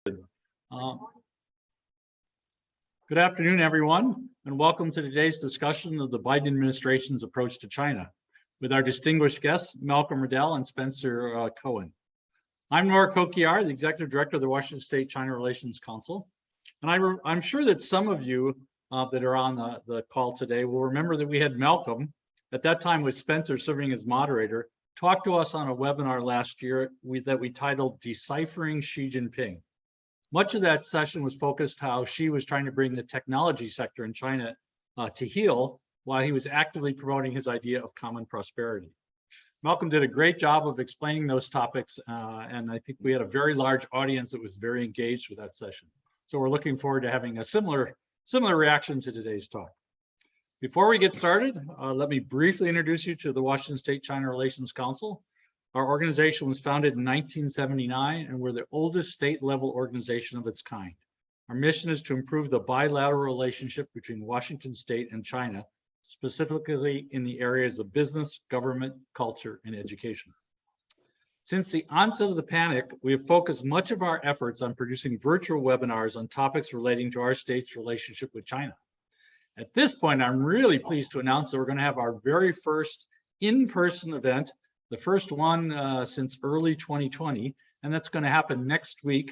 Uh, Good afternoon, everyone, and welcome to today's discussion of the Biden administration's approach to China with our distinguished guests, Malcolm Riddell and Spencer Cohen. I'm Nora Kokiar, the Executive Director of the Washington State China Relations Council, and I'm sure that some of you that are on the call today will remember that we had Malcolm, at that time with Spencer serving as moderator, talk to us on a webinar last year that we titled Deciphering Xi Jinping. Much of that session was focused how Xi was trying to bring the technology sector in China to heel while he was actively promoting his idea of common prosperity. Malcolm did a great job of explaining those topics, and I think we had a very large audience that was very engaged with that session. So we're looking forward to having a similar reaction to today's talk. Before we get started, let me briefly introduce you to the Washington State China Relations Council. Our organization was founded in 1979, and we're the oldest state-level organization of its kind. Our mission is to improve the bilateral relationship between Washington State and China, specifically in the areas of business, government, culture, and education. Since the onset of the panic, we have focused much of our efforts on producing virtual webinars on topics relating to our state's relationship with China. At this point, I'm really pleased to announce that we're going to have our very first in-person event, the first one since early 2020, and that's going to happen next week,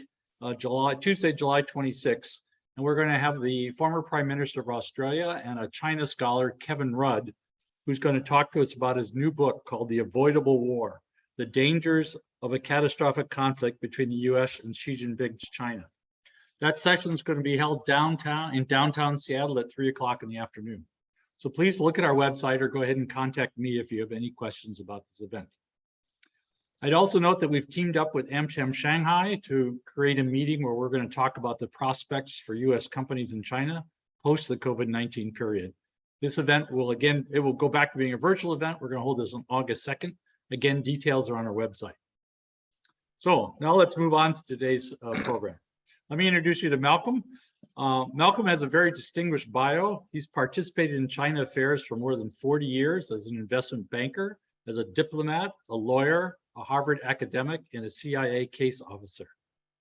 Tuesday, July 26th. And we're going to have the former Prime Minister of Australia and a China scholar, Kevin Rudd, who's going to talk to us about his new book called The Avoidable War: The Dangers of a Catastrophic Conflict Between the US and Xi Jinping's China. That session is going to be held in downtown Seattle at 3 o'clock in the afternoon. So please look at our website or go ahead and contact me if you have any questions about this event. I'd also note that we've teamed up with AmCham Shanghai to create a meeting where we're going to talk about the prospects for US companies in China post the COVID-19 period. This event will go back to being a virtual event. We're going to hold this on August 2nd. Again, details are on our website. So now let's move on to today's program. Let me introduce you to Malcolm. Malcolm has a very distinguished bio. He's participated in China affairs for more than 40 years as an investment banker, as a diplomat, a lawyer, a Harvard academic, and a CIA case officer.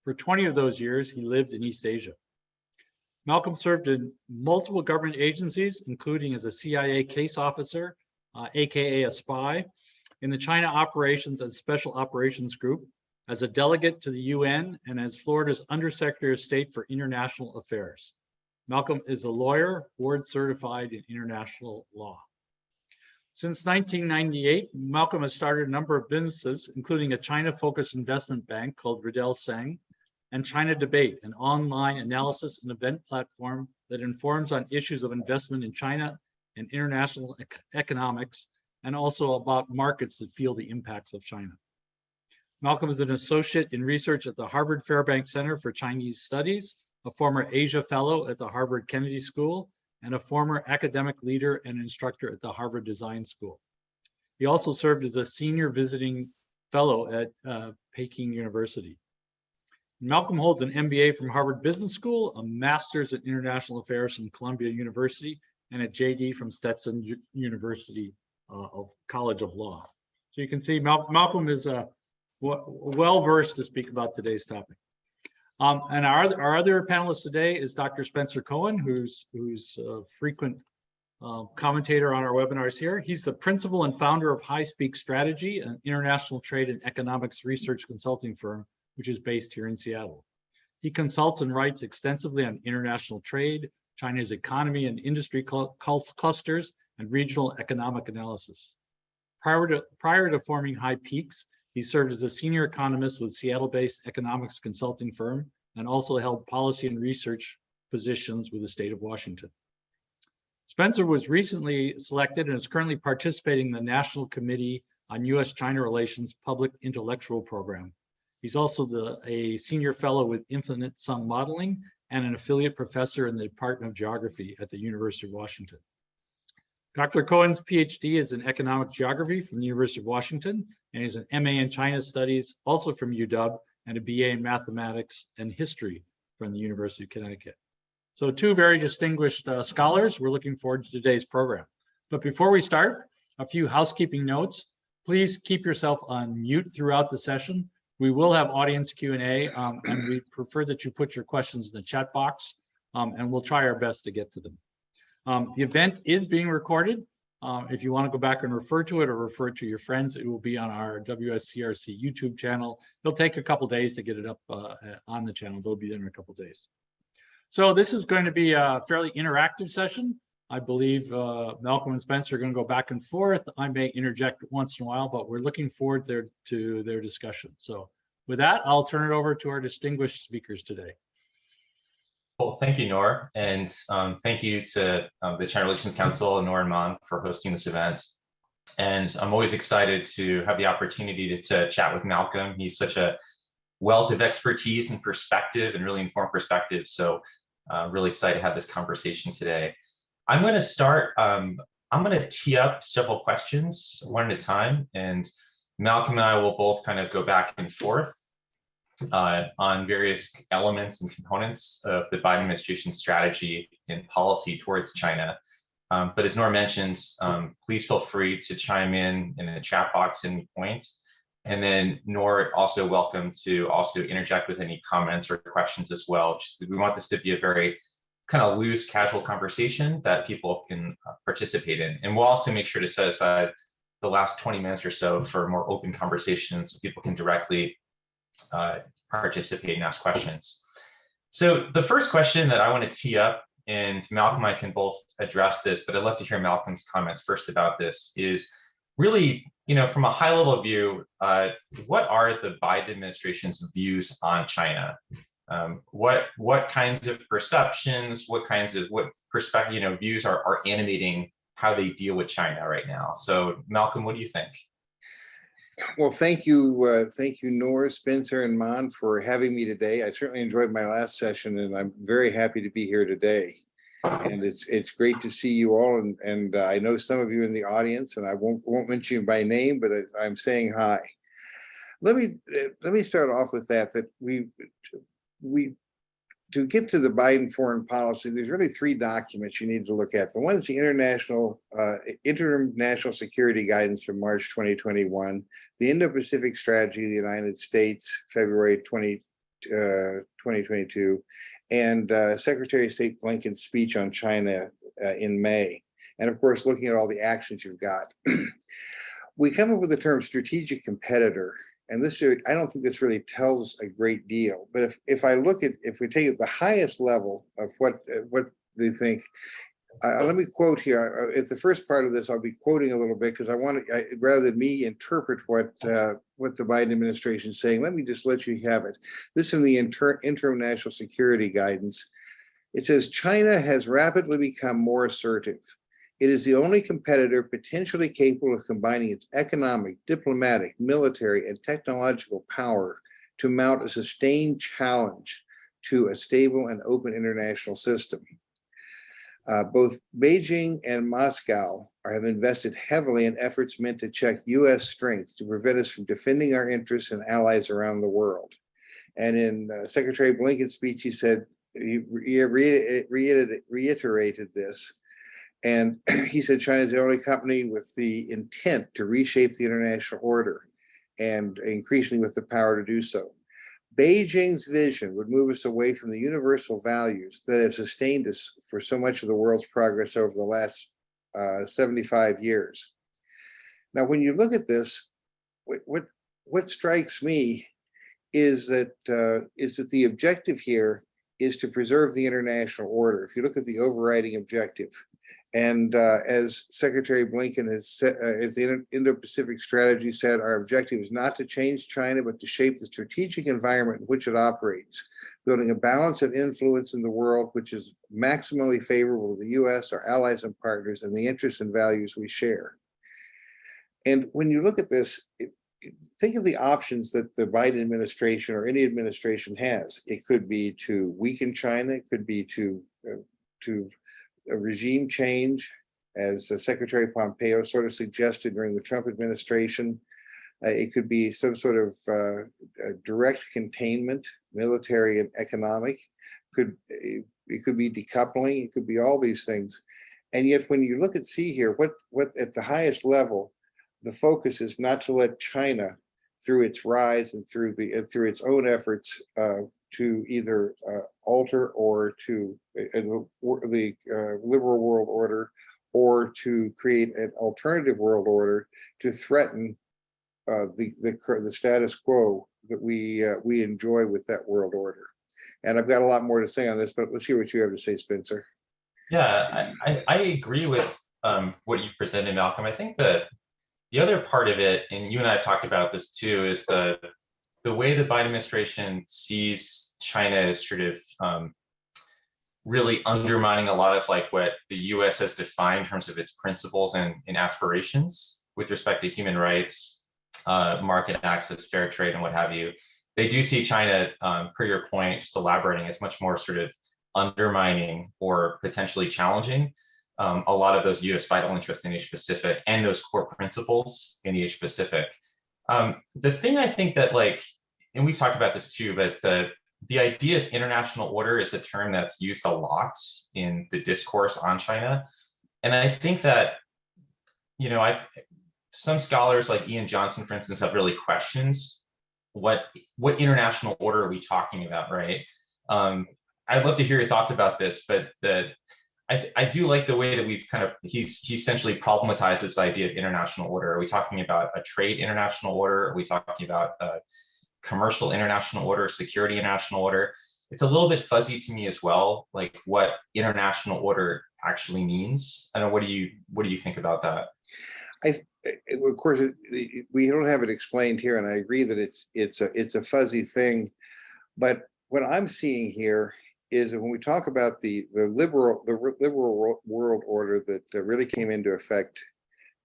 For 20 of those years, he lived in East Asia. Malcolm served in multiple government agencies, including as a CIA case officer, AKA a spy, in the China Operations and Special Operations Group, as a delegate to the UN, and as Florida's Undersecretary of State for International Affairs. Malcolm is a lawyer, board certified in international law. Since 1998, Malcolm has started a number of businesses, including a China-focused investment bank called Riddell and China Debate, an online analysis and event platform that informs on issues of investment in China and international economics, and also about markets that feel the impacts of China. Malcolm is an associate in research at the Harvard Fairbanks Center for Chinese Studies, a former Asia Fellow at the Harvard Kennedy School, and a former academic leader and instructor at the Harvard Design School. He also served as a senior visiting fellow at Peking University. Malcolm holds an MBA from Harvard Business School, a master's in international affairs from Columbia University, and a JD from Stetson University College of Law. So you can see Malcolm is well-versed to speak about today's topic. And our other panelist today is Dr. Spencer Cohen, who's a frequent commentator on our webinars here. He's the principal and founder of High Speak Strategy, an international trade and economics research consulting firm, which is based here in Seattle. He consults and writes extensively on international trade, China's economy and industry clusters, and regional economic analysis. Prior to forming High Peaks, he served as a senior economist with Seattle-based economics consulting firm and also held policy and research positions with the state of Washington. Spencer was recently selected and is currently participating in the National Committee on U.S.-China Relations Public Intellectual Program. He's also a senior fellow with Infinite Sum Modeling and an affiliate professor in the Department of Geography at the University of Washington. Dr. Cohen's PhD is in economic geography from the University of Washington, and he's an MA in China Studies, also from UW, and a BA in mathematics and history from the University of Connecticut. So two very distinguished scholars. We're looking forward to today's program. But before we start, a few housekeeping notes. Please keep yourself on mute throughout the session. We will have audience Q&A, and we prefer that you put your questions in the chat box, and we'll try our best to get to them. The event is being recorded. If you want to go back and refer to it or refer to your friends, it will be on our WSCRC YouTube channel. It'll take a couple days to get it up on the channel. They'll be there in a couple days. So this is going to be a fairly interactive session. I believe Malcolm and Spencer are going to go back and forth. I may interject once in a while, but we're looking forward to their discussion. So with that, I'll turn it over to our distinguished speakers today. Well, thank you, Noor, and thank you to the China Relations Council, Noor and Man, for hosting this event. And I'm always excited to have the opportunity to chat with Malcolm. He's such a wealth of expertise and perspective, and really informed perspective. So really excited to have this conversation today. I'm going to start, I'm going to tee up several questions one at a time, and Malcolm and I will both kind of go back and forth on various elements and components of the Biden administration strategy and policy towards China. But as Noor mentioned, please feel free to chime in the chat box at any point. And then Noor also welcome to also interject with any comments or questions as well. We want this to be a very kind of loose, casual conversation that people can participate in. And we'll also make sure to set aside the last 20 minutes or so for more open conversations so people can directly participate and ask questions. So the first question that I want to tee up, and Malcolm and I can both address this, but I'd love to hear Malcolm's comments first about this, is really, from a high level view, what are the Biden administration's views on China? What kinds of perceptions, what perspective, views are animating how they deal with China right now? So Malcolm, what do you think? Well, thank you, Noor, Spencer, and Man for having me today. I certainly enjoyed my last session, and I'm very happy to be here today. And it's great to see you all, and I know some of you in the audience, and I won't mention you by name, but I'm saying hi. Let me start off with that we to get to the Biden foreign policy, there's really three documents you need to look at. The one is the Interim National Security Guidance from March 2021, the Indo-Pacific Strategy of the United States, February 2022, and Secretary of State Blinken's speech on China in May. And of course, looking at all the actions you've got. We come up with the term strategic competitor. And this, I don't think this really tells a great deal. But if we take it the highest level of what they think, let me quote here. At the first part of this, I'll be quoting a little bit because rather than me interpret what the Biden administration is saying, let me just let you have it. This is in the Interim National Security Guidance. It says, China has rapidly become more assertive. It is the only competitor potentially capable of combining its economic, diplomatic, military, and technological power to mount a sustained challenge to a stable and open international system. Both Beijing and Moscow have invested heavily in efforts meant to check U.S. strengths to prevent us from defending our interests and allies around the world. And in Secretary Blinken's speech, he said, he reiterated this. And he said China is the only company with the intent to reshape the international order and increasingly with the power to do so. Beijing's vision would move us away from the universal values that have sustained us for so much of the world's progress over the last 75 years. Now, when you look at this, what strikes me is that the objective here is to preserve the international order. If you look at the overriding objective, and as Secretary Blinken has said, as the Indo-Pacific Strategy said, our objective is not to change China, but to shape the strategic environment in which it operates, building a balance of influence in the world which is maximally favorable to the U.S., our allies and partners, and the interests and values we share. And when you look at this, think of the options that the Biden administration or any administration has. It could be to weaken China. It could be to a regime change, as Secretary Pompeo sort of suggested during the Trump administration. It could be some sort of direct containment, military and economic. It could be decoupling. It could be all these things. And yet, when you look at here, what at the highest level, the focus is not to let China through its rise and through its own efforts to either alter or to the liberal world order, or to create an alternative world order to threaten the status quo that we enjoy with that world order. And I've got a lot more to say on this, but let's hear what you have to say, Spencer. Yeah, I agree with what you've presented, Malcolm. I think that the other part of it, and you and I have talked about this too, is the way the Biden administration sees China as sort of really undermining a lot of like what the US has defined in terms of its principles and aspirations with respect to human rights, market access, fair trade, and what have you. They do see China, per your point, just elaborating, as much more sort of undermining or potentially challenging a lot of those US vital interests in Asia Pacific and those core principles in the Asia Pacific. The thing I think that, like, and we've talked about this too, but the idea of international order is a term that's used a lot in the discourse on China. And I think that, you know, some scholars like Ian Johnson, for instance, have really questioned what international order are we talking about, right? I'd love to hear your thoughts about this, but I do like the way that we've kind of, he essentially problematized this idea of international order. Are we talking about a trade international order? Are we talking about a commercial international order, security international order? It's a little bit fuzzy to me as well, like what international order actually means. I don't know, what do you think about that? Of course, we don't have it explained here, and I agree that it's a fuzzy thing. But what I'm seeing here is that when we talk about the liberal world order that really came into effect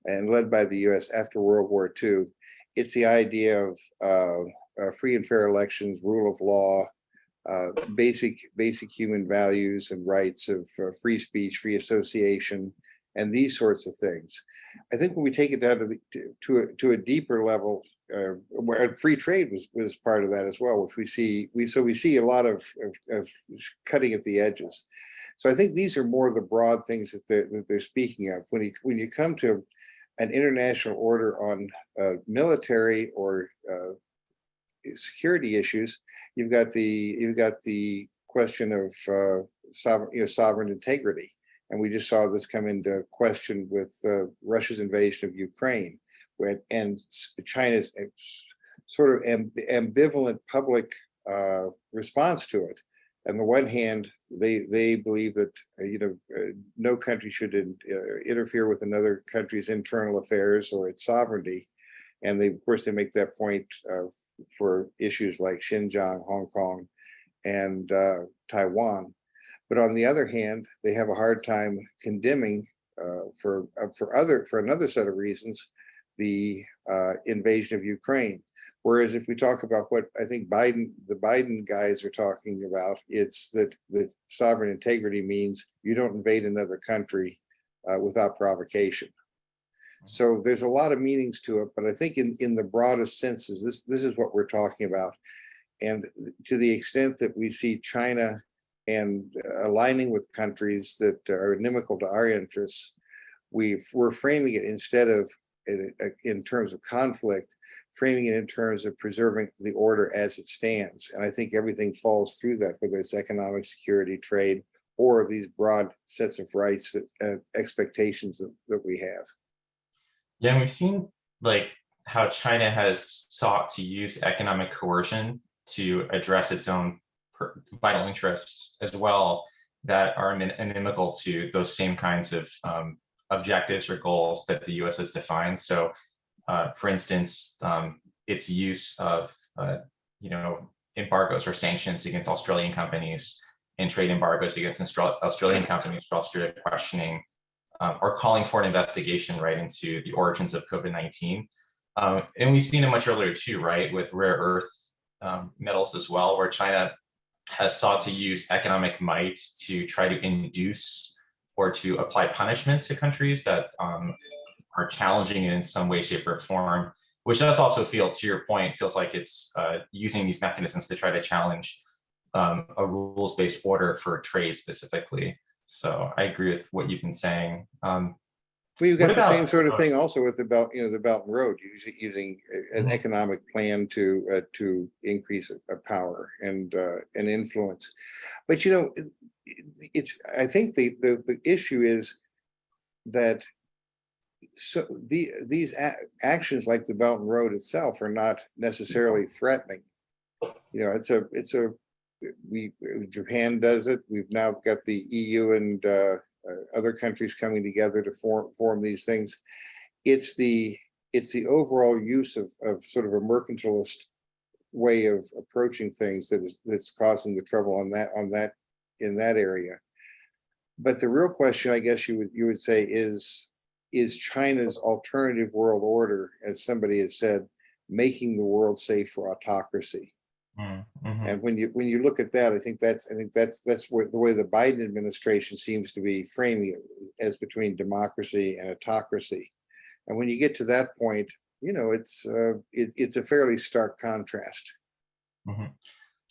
and led by the U.S. after World War II, it's the idea of free and fair elections, rule of law, basic human values and rights of free speech, free association, and these sorts of things. I think when we take it down to a deeper level, where free trade was part of that as well, which we see a lot of cutting at the edges. So I think these are more of the broad things that they're speaking of. When you come to an international order on military or security issues, you've got the question of sovereign integrity. And we just saw this come into question with Russia's invasion of Ukraine, and China's sort of ambivalent public response to it. On the one hand, they believe that no country should interfere with another country's internal affairs or its sovereignty, and of course they make that point for issues like Xinjiang, Hong Kong, and Taiwan. But on the other hand, they have a hard time condemning, for another set of reasons, the invasion of Ukraine. Whereas if we talk about what I think the Biden guys are talking about, it's that sovereign integrity means you don't invade another country without provocation. So there's a lot of meanings to it, but I think in the broadest senses, this is what we're talking about. And to the extent that we see China and aligning with countries that are inimical to our interests, we're framing it, instead of in terms of conflict, framing it in terms of preserving the order as it stands. And I think everything falls through that, whether it's economic security, trade, or these broad sets of rights that expectations that we have. Yeah, and we've seen like how China has sought to use economic coercion to address its own vital interests as well, that are inimical to those same kinds of objectives or goals that the US has defined. So for instance, its use of embargoes or sanctions against Australian companies and trade embargoes against Australian companies for Australia, questioning or calling for an investigation right into the origins of COVID-19. And we've seen it much earlier too, right, with rare earth metals as well, where China has sought to use economic might to try to induce or to apply punishment to countries that are challenging it in some way, shape, or form, which does also feel, to your point, feels like it's using these mechanisms to try to challenge a rules-based order for trade specifically. So I agree with what you've been saying. Well, you've What got the same about, sort of thing also with the belt, the Belt and Road, using an Mhm. economic plan to increase power and influence. But it's, I think the issue is that these actions like the Belt and Road itself are not necessarily threatening. Japan does it. We've now got the EU and other countries coming together to form these things. It's the overall use of sort of a mercantilist way of approaching things that's causing the trouble in that area. But the real question, I guess you would say, is China's alternative world order, as somebody has said, making the world safe for autocracy? Mm-hmm. And when you look at that, I think that's the way the Biden administration seems to be framing it, as between democracy and autocracy. And when you get to that point, it's a fairly stark contrast. Mm-hmm.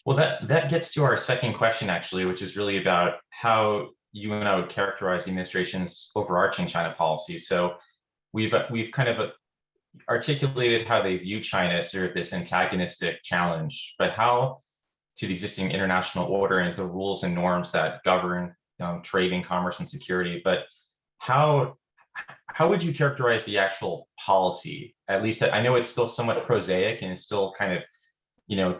Well, that gets to our second question, actually, which is really about how you and I would characterize the administration's overarching China policy. So we've kind of articulated how they view China as sort of this antagonistic challenge, but how to the existing international order and the rules and norms that govern trade and commerce and security. But how would you characterize the actual policy? At least I know it's still somewhat prosaic and it's still kind of,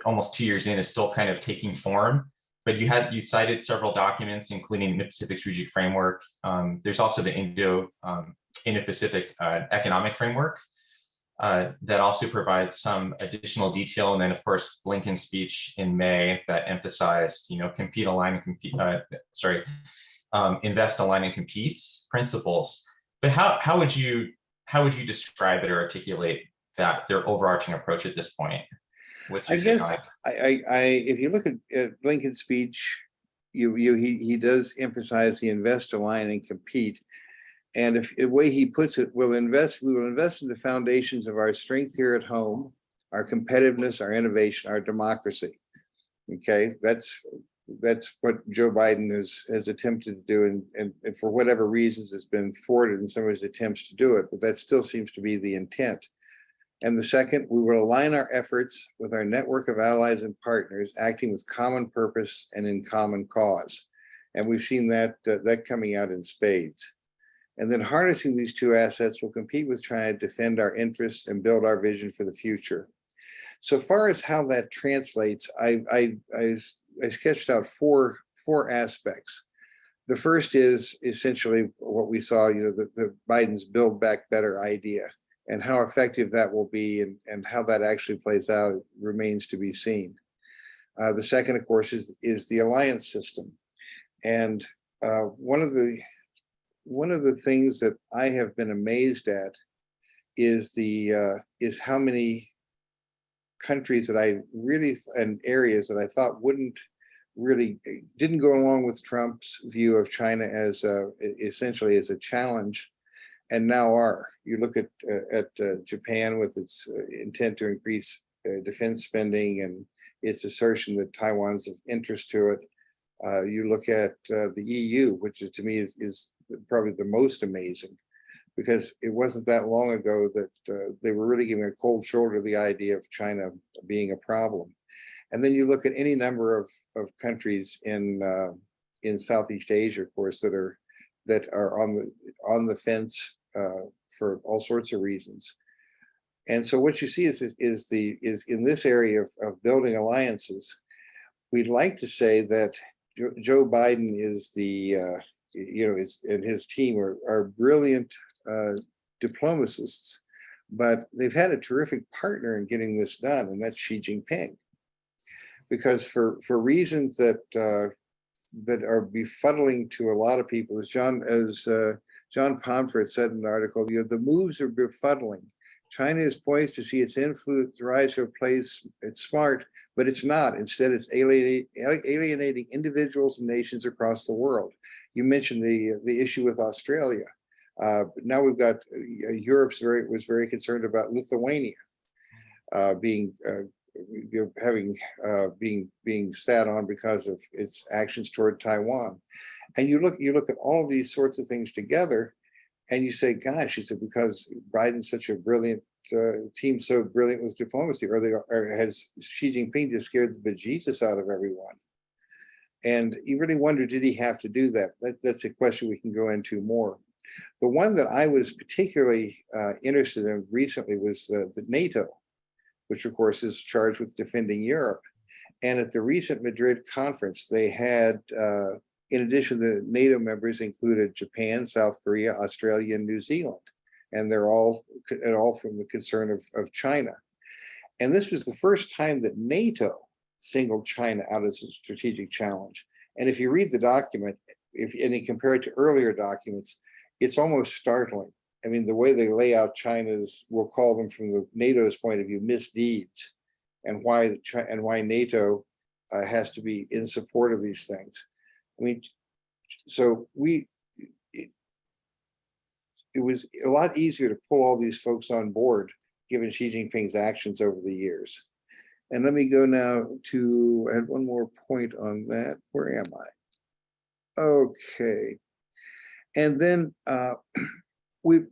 almost 2 years in, is still kind of taking form. But you cited several documents, including the Pacific Strategic Framework. There's also the Indo-Pacific Economic Framework that also provides some additional detail. And then, of course, Blinken's speech in May that emphasized, compete, align, and compete. Invest, align, and compete principles. But how would you describe it or articulate that their overarching approach at this point? What's your take on it? If you look at Blinken's speech, he does emphasize the invest, align, and compete. And if the way he puts it, we will invest in the foundations of our strength here at home, our competitiveness, our innovation, our democracy. Okay, that's what Joe Biden has attempted to do, and for whatever reasons has been thwarted in some of his attempts to do it, but that still seems to be the intent. And the second, we will align our efforts with our network of allies and partners, acting with common purpose and in common cause. And we've seen that coming out in spades. And then harnessing these two assets will compete with China to defend our interests and build our vision for the future. So far as how that translates, I sketched out four aspects. The first is essentially what we saw, the Biden's Build Back Better idea, and how effective that will be and how that actually plays out remains to be seen. The second, of course, is the alliance system. And one of the things that I have been amazed at is how many countries that and areas that I thought didn't go along with Trump's view of China as essentially as a challenge, and now are. You look at Japan with its intent to increase defense spending and its assertion that Taiwan's of interest to it. You look at the EU, which to me is probably the most amazing, because it wasn't that long ago that they were really giving a cold shoulder to the idea of China being a problem. And then you look at any number of countries in Southeast Asia, of course, that are on the fence for all sorts of reasons. And so what you see is in this area of building alliances, we'd like to say that Joe Biden is and his team are brilliant diplomatists, but they've had a terrific partner in getting this done, and that's Xi Jinping. Because for reasons that are befuddling to a lot of people, as John Pomfret said in an article, the moves are befuddling. China is poised to see its influence rise to a place it's smart, but it's not. Instead, it's alienating individuals and nations across the world. You mentioned the issue with Australia. Now we've got Europe was very concerned about Lithuania being sat on because of its actions toward Taiwan. And you look at all of these sorts of things together, And you say, gosh, he said, because Biden's such a brilliant team, so brilliant with diplomacy, or has Xi Jinping just scared the bejesus out of everyone? And you really wonder, did he have to do that? That's a question we can go into more. The one that I was particularly interested in recently was the NATO, which of course is charged with defending Europe. And at the recent Madrid conference, they had, in addition, the NATO members included Japan, South Korea, Australia, and New Zealand. And they're all from the concern of China. And this was the first time that NATO singled China out as a strategic challenge. And if you read the document, and you compare it to earlier documents, it's almost startling. I mean, the way they lay out China's, we'll call them from the NATO's point of view, misdeeds, and why NATO has to be in support of these things. I mean, so it was a lot easier to pull all these folks on board given Xi Jinping's actions over the years. And let me go now to add one more point on that. Where am I? Okay. And then an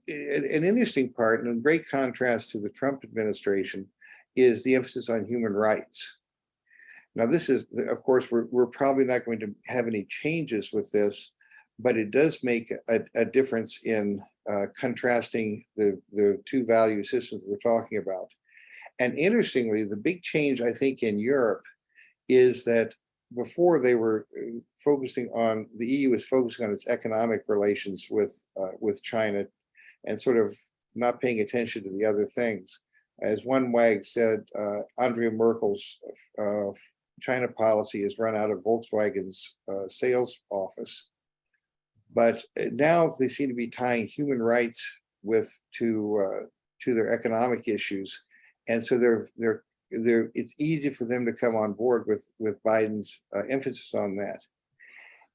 interesting part, and in great contrast to the Trump administration, is the emphasis on human rights. Now, this is, of course, we're probably not going to have any changes with this, but it does make a difference in contrasting the two value systems that we're talking about. And interestingly, the big change, I think, in Europe is that before they were focusing on, the EU was focusing on its economic relations with China and sort of not paying attention to the other things. As one wag said, Andrea Merkel's China policy has run out of Volkswagen's sales office. But now they seem to be tying human rights to their economic issues. And so it's easy for them to come on board with Biden's emphasis on that.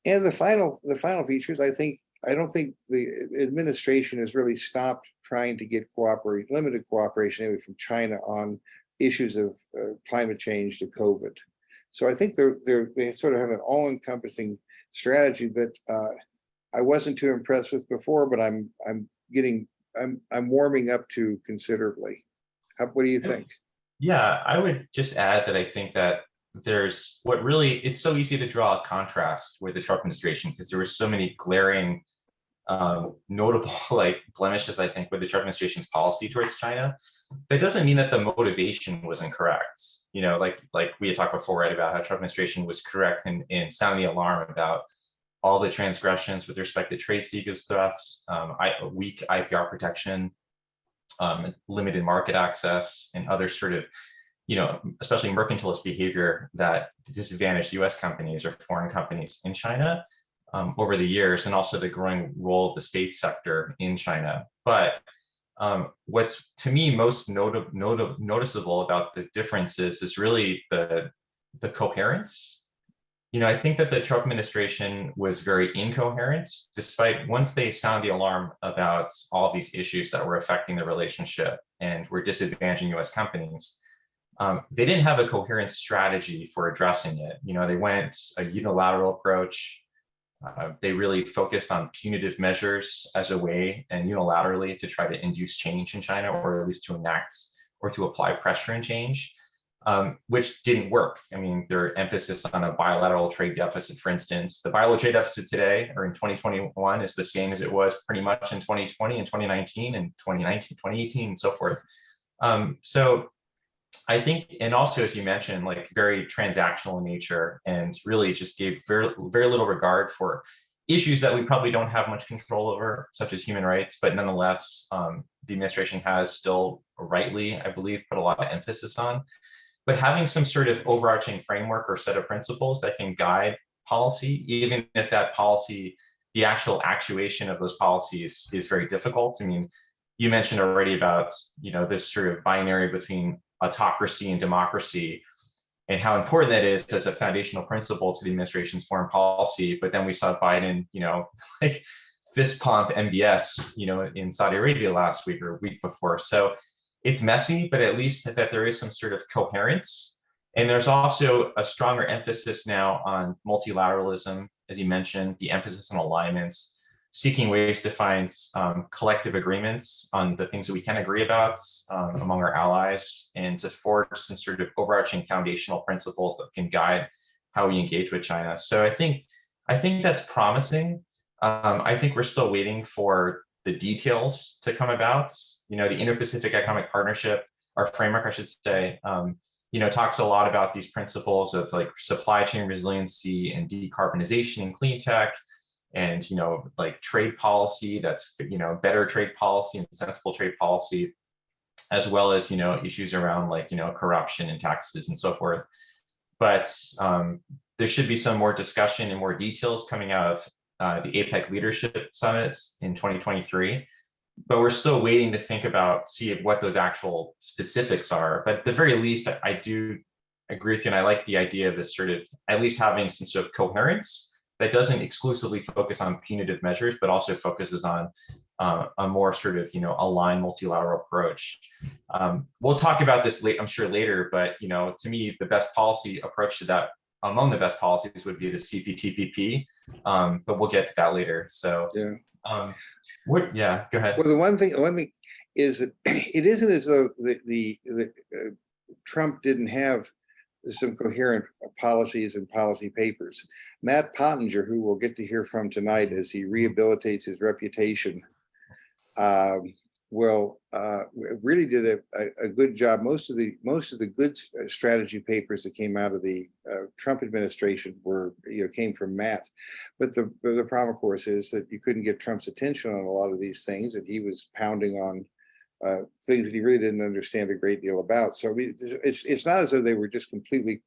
And the final features, I don't think the administration has really stopped trying to get limited cooperation anyway from China on issues of climate change to COVID. So I think they sort of have an all-encompassing strategy that I wasn't too impressed with before, but I'm warming up to considerably. What do you think? Yeah, I would just add that I think that it's so easy to draw a contrast with the Trump administration because there were so many glaring, notable blemishes, I think, with the Trump administration's policy towards China. That doesn't mean that the motivation was incorrect. You know, like we had talked before, right, about how Trump administration was correct in sounding the alarm about all the transgressions with respect to trade secrets thefts, weak IPR protection, limited market access, and other sort of, especially mercantilist behavior that disadvantaged US companies or foreign companies in China over the years, and also the growing role of the state sector in China. But what's to me most noticeable about the differences is really the coherence. I think that the Trump administration was very incoherent, despite once they sounded the alarm about all these issues that were affecting the relationship and were disadvantaging US companies. They didn't have a coherent strategy for addressing it. They went a unilateral approach. They really focused on punitive measures as a way and unilaterally to try to induce change in China, or at least to enact or to apply pressure and change. Which didn't work. I mean, their emphasis on a bilateral trade deficit, for instance, the bilateral trade deficit today or in 2021 is the same as it was pretty much in 2020 and 2019 and 2018 and so forth. So I think, and also, as you mentioned, very transactional in nature, and really just gave very, very little regard for issues that we probably don't have much control over, such as human rights, but nonetheless, the administration has still rightly, I believe, put a lot of emphasis on. But having some sort of overarching framework or set of principles that can guide policy, even if that policy, the actual actuation of those policies is very difficult. I mean, you mentioned already about, this sort of binary between autocracy and democracy and how important that is as a foundational principle to the administration's foreign policy. But then we saw Biden, fist pump MBS, in Saudi Arabia last week or a week before. So it's messy, but at least that there is some sort of coherence. And there's also a stronger emphasis now on multilateralism, as you mentioned, the emphasis on alignments. seeking ways to find collective agreements on the things that we can agree about among our allies, and to forge some sort of overarching foundational principles that can guide how we engage with China. So I think that's promising. I think we're still waiting for the details to come about. The Indo-Pacific Economic Partnership, our framework, I should say, talks a lot about these principles of like supply chain resiliency and decarbonization and clean tech, and like trade policy that's better trade policy and sensible trade policy, as well as issues around like corruption and taxes and so forth. But there should be some more discussion and more details coming out of the APEC leadership summits in 2023. But we're still waiting to see what those actual specifics are. But at the very least, I do agree with you, and I like the idea of this sort of at least having some sort of coherence that doesn't exclusively focus on punitive measures, but also focuses on a more sort of aligned multilateral approach. We'll talk about this I'm sure later, but to me, the best policy approach to that, among the best policies, would be the CPTPP. But we'll get to that later. So yeah. Go ahead. Well, the one thing is that it isn't as though the Trump didn't have some coherent policies and policy papers. Matt Pottinger, who we'll get to hear from tonight as he rehabilitates his reputation, really did a good job. Most of the good strategy papers that came out of the Trump administration came from Matt. But the problem, of course, is that you couldn't get Trump's attention on a lot of these things, and he was pounding on things that he really didn't understand a great deal about. So it's not as though they were just completely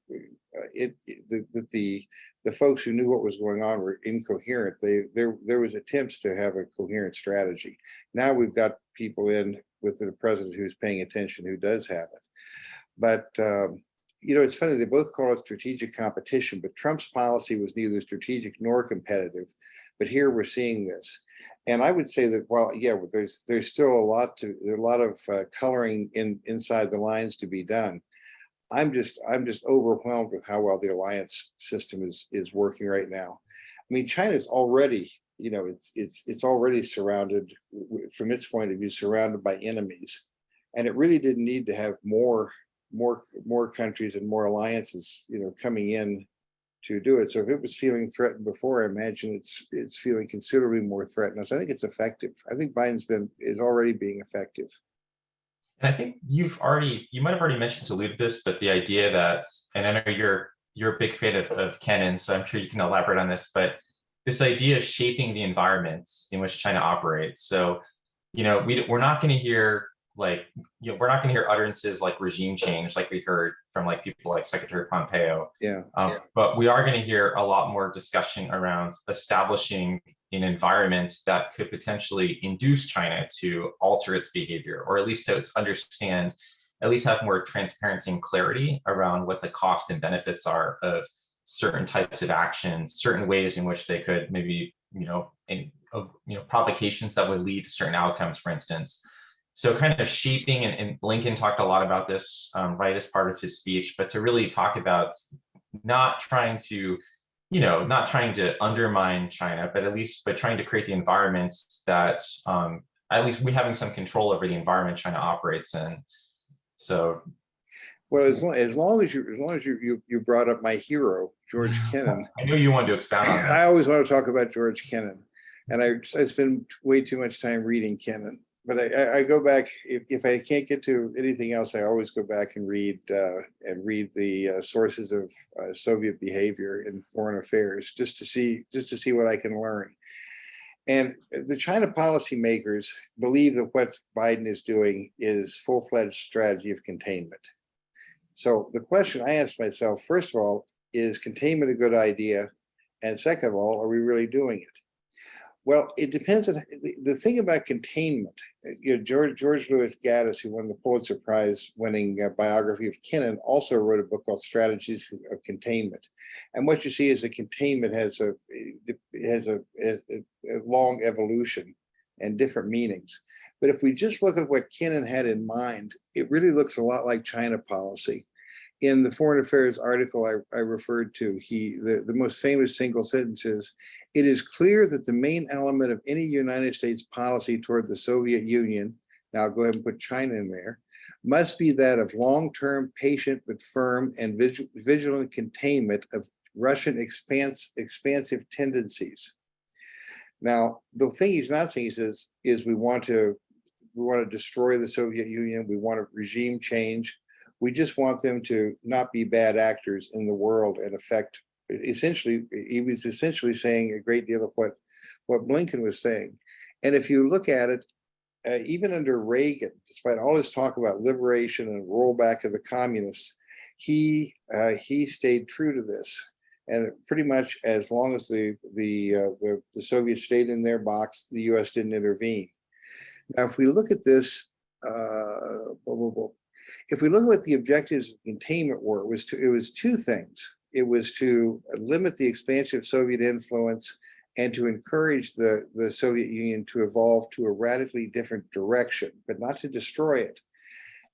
the folks who knew what was going on were incoherent. There was attempts to have a coherent strategy. Now we've got people in with the president who's paying attention, who does have it. But it's funny, they both call it strategic competition, but Trump's policy was neither strategic nor competitive. But here we're seeing this. And I would say that there's still a lot of coloring inside the lines to be done. I'm just overwhelmed with how well the alliance system is working right now. I mean, China's already, it's already surrounded, from its point of view, surrounded by enemies, and it really didn't need to have more countries and more alliances, coming in to do it. So if it was feeling threatened before, I imagine it's feeling considerably more threatened. So I think it's effective. I think is already being effective. And I think you might have already mentioned to allude to this, but the idea that, and I know you're a big fan of Kennan, so I'm sure you can elaborate on this, but this idea of shaping the environment in which China operates. So, we're not going to hear utterances like regime change, like we heard from like people like Secretary Pompeo. But we are going to hear a lot more discussion around establishing an environment that could potentially induce China to alter its behavior, or at least to understand, at least have more transparency and clarity around what the cost and benefits are of certain types of actions, certain ways in which they could maybe, provocations that would lead to certain outcomes, for instance. So kind of shaping, and Blinken talked a lot about this right as part of his speech, but to really talk about not trying to undermine China, but trying to create the environments that at least we having some control over the environment China operates in. So, well, as long as you brought up my hero, George Kennan. I knew you wanted to expound on that. I always want to talk about George Kennan, and I spend way too much time reading Kennan. But I go back, if I can't get to anything else, I always go back and read the sources of Soviet behavior in foreign affairs, just to see what I can learn. And the China policymakers believe that what Biden is doing is full-fledged strategy of containment. So the question I asked myself, first of all, is containment a good idea? And second of all, are we really doing it? Well, it depends on the thing about containment. George Louis Gaddis, who won the Pulitzer Prize winning biography of Kennan, also wrote a book called Strategies of Containment. And what you see is that containment has a long evolution and different meanings. But if we just look at what Kennan had in mind, it really looks a lot like China policy. in the foreign affairs article I referred to, the most famous single sentence is, "It is clear that the main element of any United States policy toward the Soviet Union," now I'll go ahead and put China in there, "must be that of long-term, patient, but firm and vigilant containment of Russian expansive tendencies." Now, the thing he's not saying, he says, is we want to destroy the Soviet Union. We want a regime change. We just want them to not be bad actors in the world and affect, essentially, he was essentially saying a great deal of what Blinken was saying. And if you look at it, even under Reagan, despite all his talk about liberation and rollback of the communists, he stayed true to this. And pretty much as long as the Soviets stayed in their box, the US didn't intervene. Now, if we look at this, if we look at what the objectives of containment were, it was two things. It was to limit the expansion of Soviet influence and to encourage the Soviet Union to evolve to a radically different direction, but not to destroy it.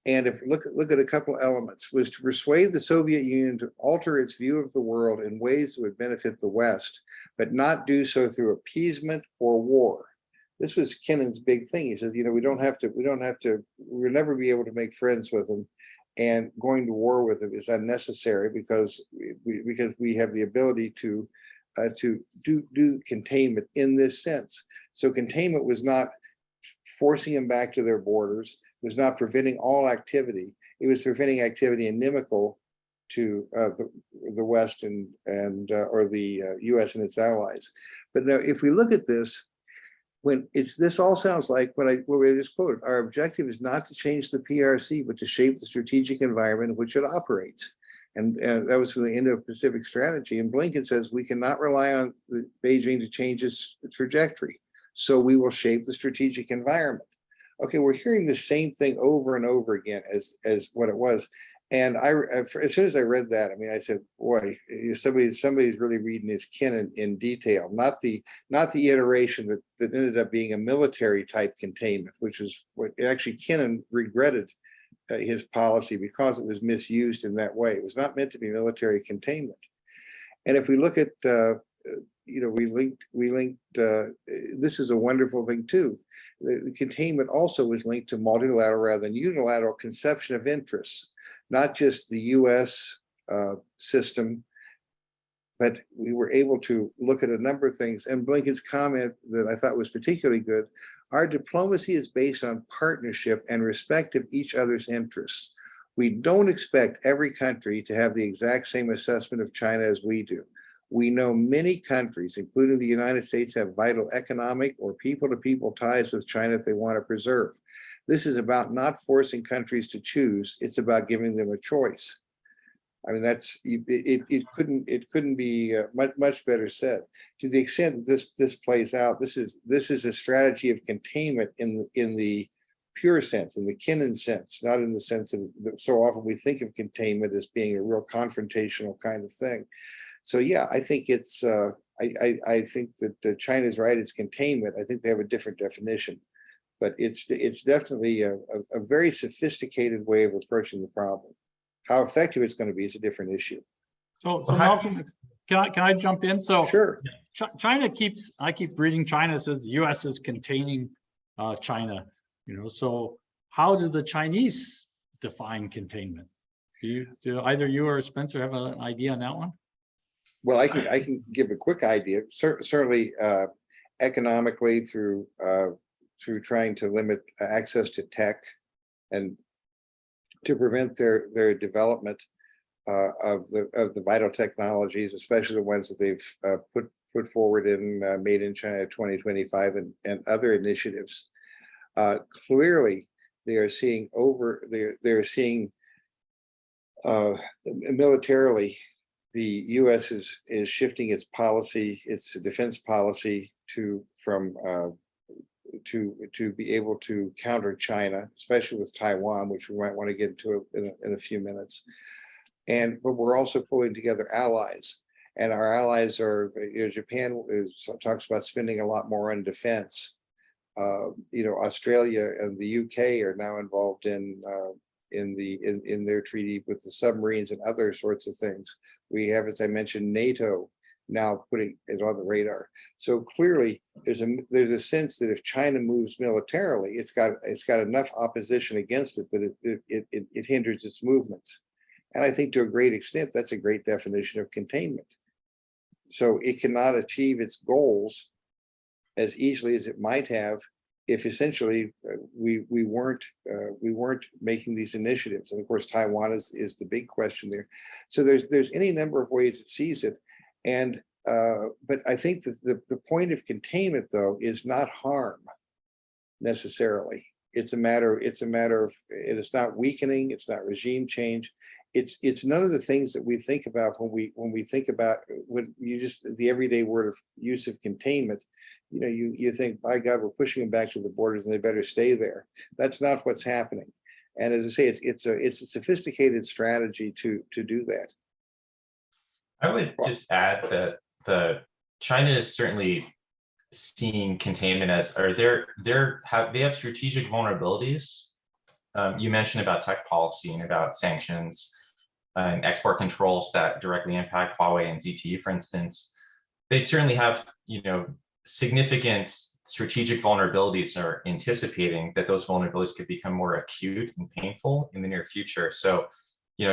And if look at a couple elements, was to persuade the Soviet Union to alter its view of the world in ways that would benefit the West, but not do so through appeasement or war. This was Kennan's big thing. He says, we we'll never be able to make friends with them, and going to war with them is unnecessary because we have the ability to do containment in this sense. So containment was not forcing them back to their borders, was not preventing all activity. It was preventing activity inimical to the West or the US and its allies. But now, if we look at this, this all sounds like what we just quoted. Our objective is not to change the PRC, but to shape the strategic environment in which it operates. And that was from the Indo-Pacific strategy. And Blinken says we cannot rely on Beijing to change its trajectory. So we will shape the strategic environment. Okay, we're hearing the same thing over and over again as what it was. And as soon as I read that, I said, boy, somebody's really reading his Kennan in detail, not the iteration that ended up being a military type containment, which is what actually Kennan regretted his policy because it was misused in that way. It was not meant to be military containment. And if we look at, we linked, this is a wonderful thing too. The containment also was linked to multilateral rather than unilateral conception of interests. Not just the US system, but we were able to look at a number of things. And Blinken's comment that I thought was particularly good, our diplomacy is based on partnership and respect of each other's interests. We don't expect every country to have the exact same assessment of China as we do. We know many countries, including the United States, have vital economic or people-to-people ties with China that they want to preserve. This is about not forcing countries to choose. It's about giving them a choice. It couldn't be much better said. To the extent that this plays out, this is a strategy of containment in the pure sense, in the Kennan sense, not in the sense that so often we think of containment as being a real confrontational kind of thing. So yeah, I think it's I think that China's right. It's containment. I think they have a different definition, but it's definitely a very sophisticated way of approaching the problem. How effective it's going to be is a different issue. So Malcolm, can I jump in? So sure. China I keep reading China says the US is containing China. So how do the Chinese define containment? Do either you or Spencer have an idea on that one? Well, I can give a quick idea. Certainly, economically through trying to limit access to tech and to prevent their development of the vital technologies, especially the ones that they've put forward in Made in China 2025 and other initiatives. Clearly, they're seeing militarily. The U.S. is shifting its policy, its defense policy to be able to counter China, especially with Taiwan, which we might want to get into in a few minutes. But we're also pulling together allies, and our allies are, Japan talks about spending a lot more on defense. Australia and the UK are now involved in in their treaty with the submarines and other sorts of things. We have, as I mentioned, NATO now putting it on the radar. So clearly, there's a sense that if China moves militarily, it's got enough opposition against it that it hinders its movements. And I think to a great extent, that's a great definition of containment. So it cannot achieve its goals as easily as it might have if essentially we weren't making these initiatives. And of course, Taiwan is the big question there. So there's any number of ways it sees it. And but I think that the point of containment, though, is not harm necessarily. It's a matter of it's not weakening, it's not regime change. It's none of the things that we think about when we think about the everyday word of use of containment. You know, you think, by God, we're pushing them back to the borders and they better stay there. That's not what's happening. And as I say, it's a sophisticated strategy to do that. I would just add that China is certainly seeing containment as, or they have strategic vulnerabilities. You mentioned about tech policy and about sanctions and export controls that directly impact Huawei and ZTE, for instance. They certainly have, significant strategic vulnerabilities, are anticipating that those vulnerabilities could become more acute and painful in the near future. So,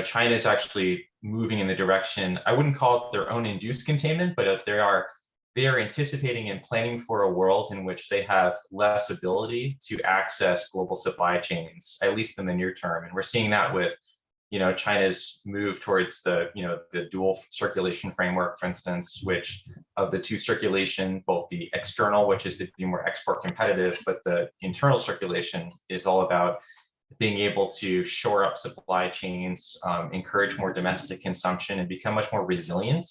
China is actually moving in the direction, I wouldn't call it their own induced containment, but they are anticipating and planning for a world in which they have less ability to access global supply chains, at least in the near term. And we're seeing that with, China's move towards the dual circulation framework, for instance, which of the two circulation, both the external, which is to be more export competitive, but the internal circulation is all about being able to shore up supply chains, encourage more domestic consumption, and become much more resilient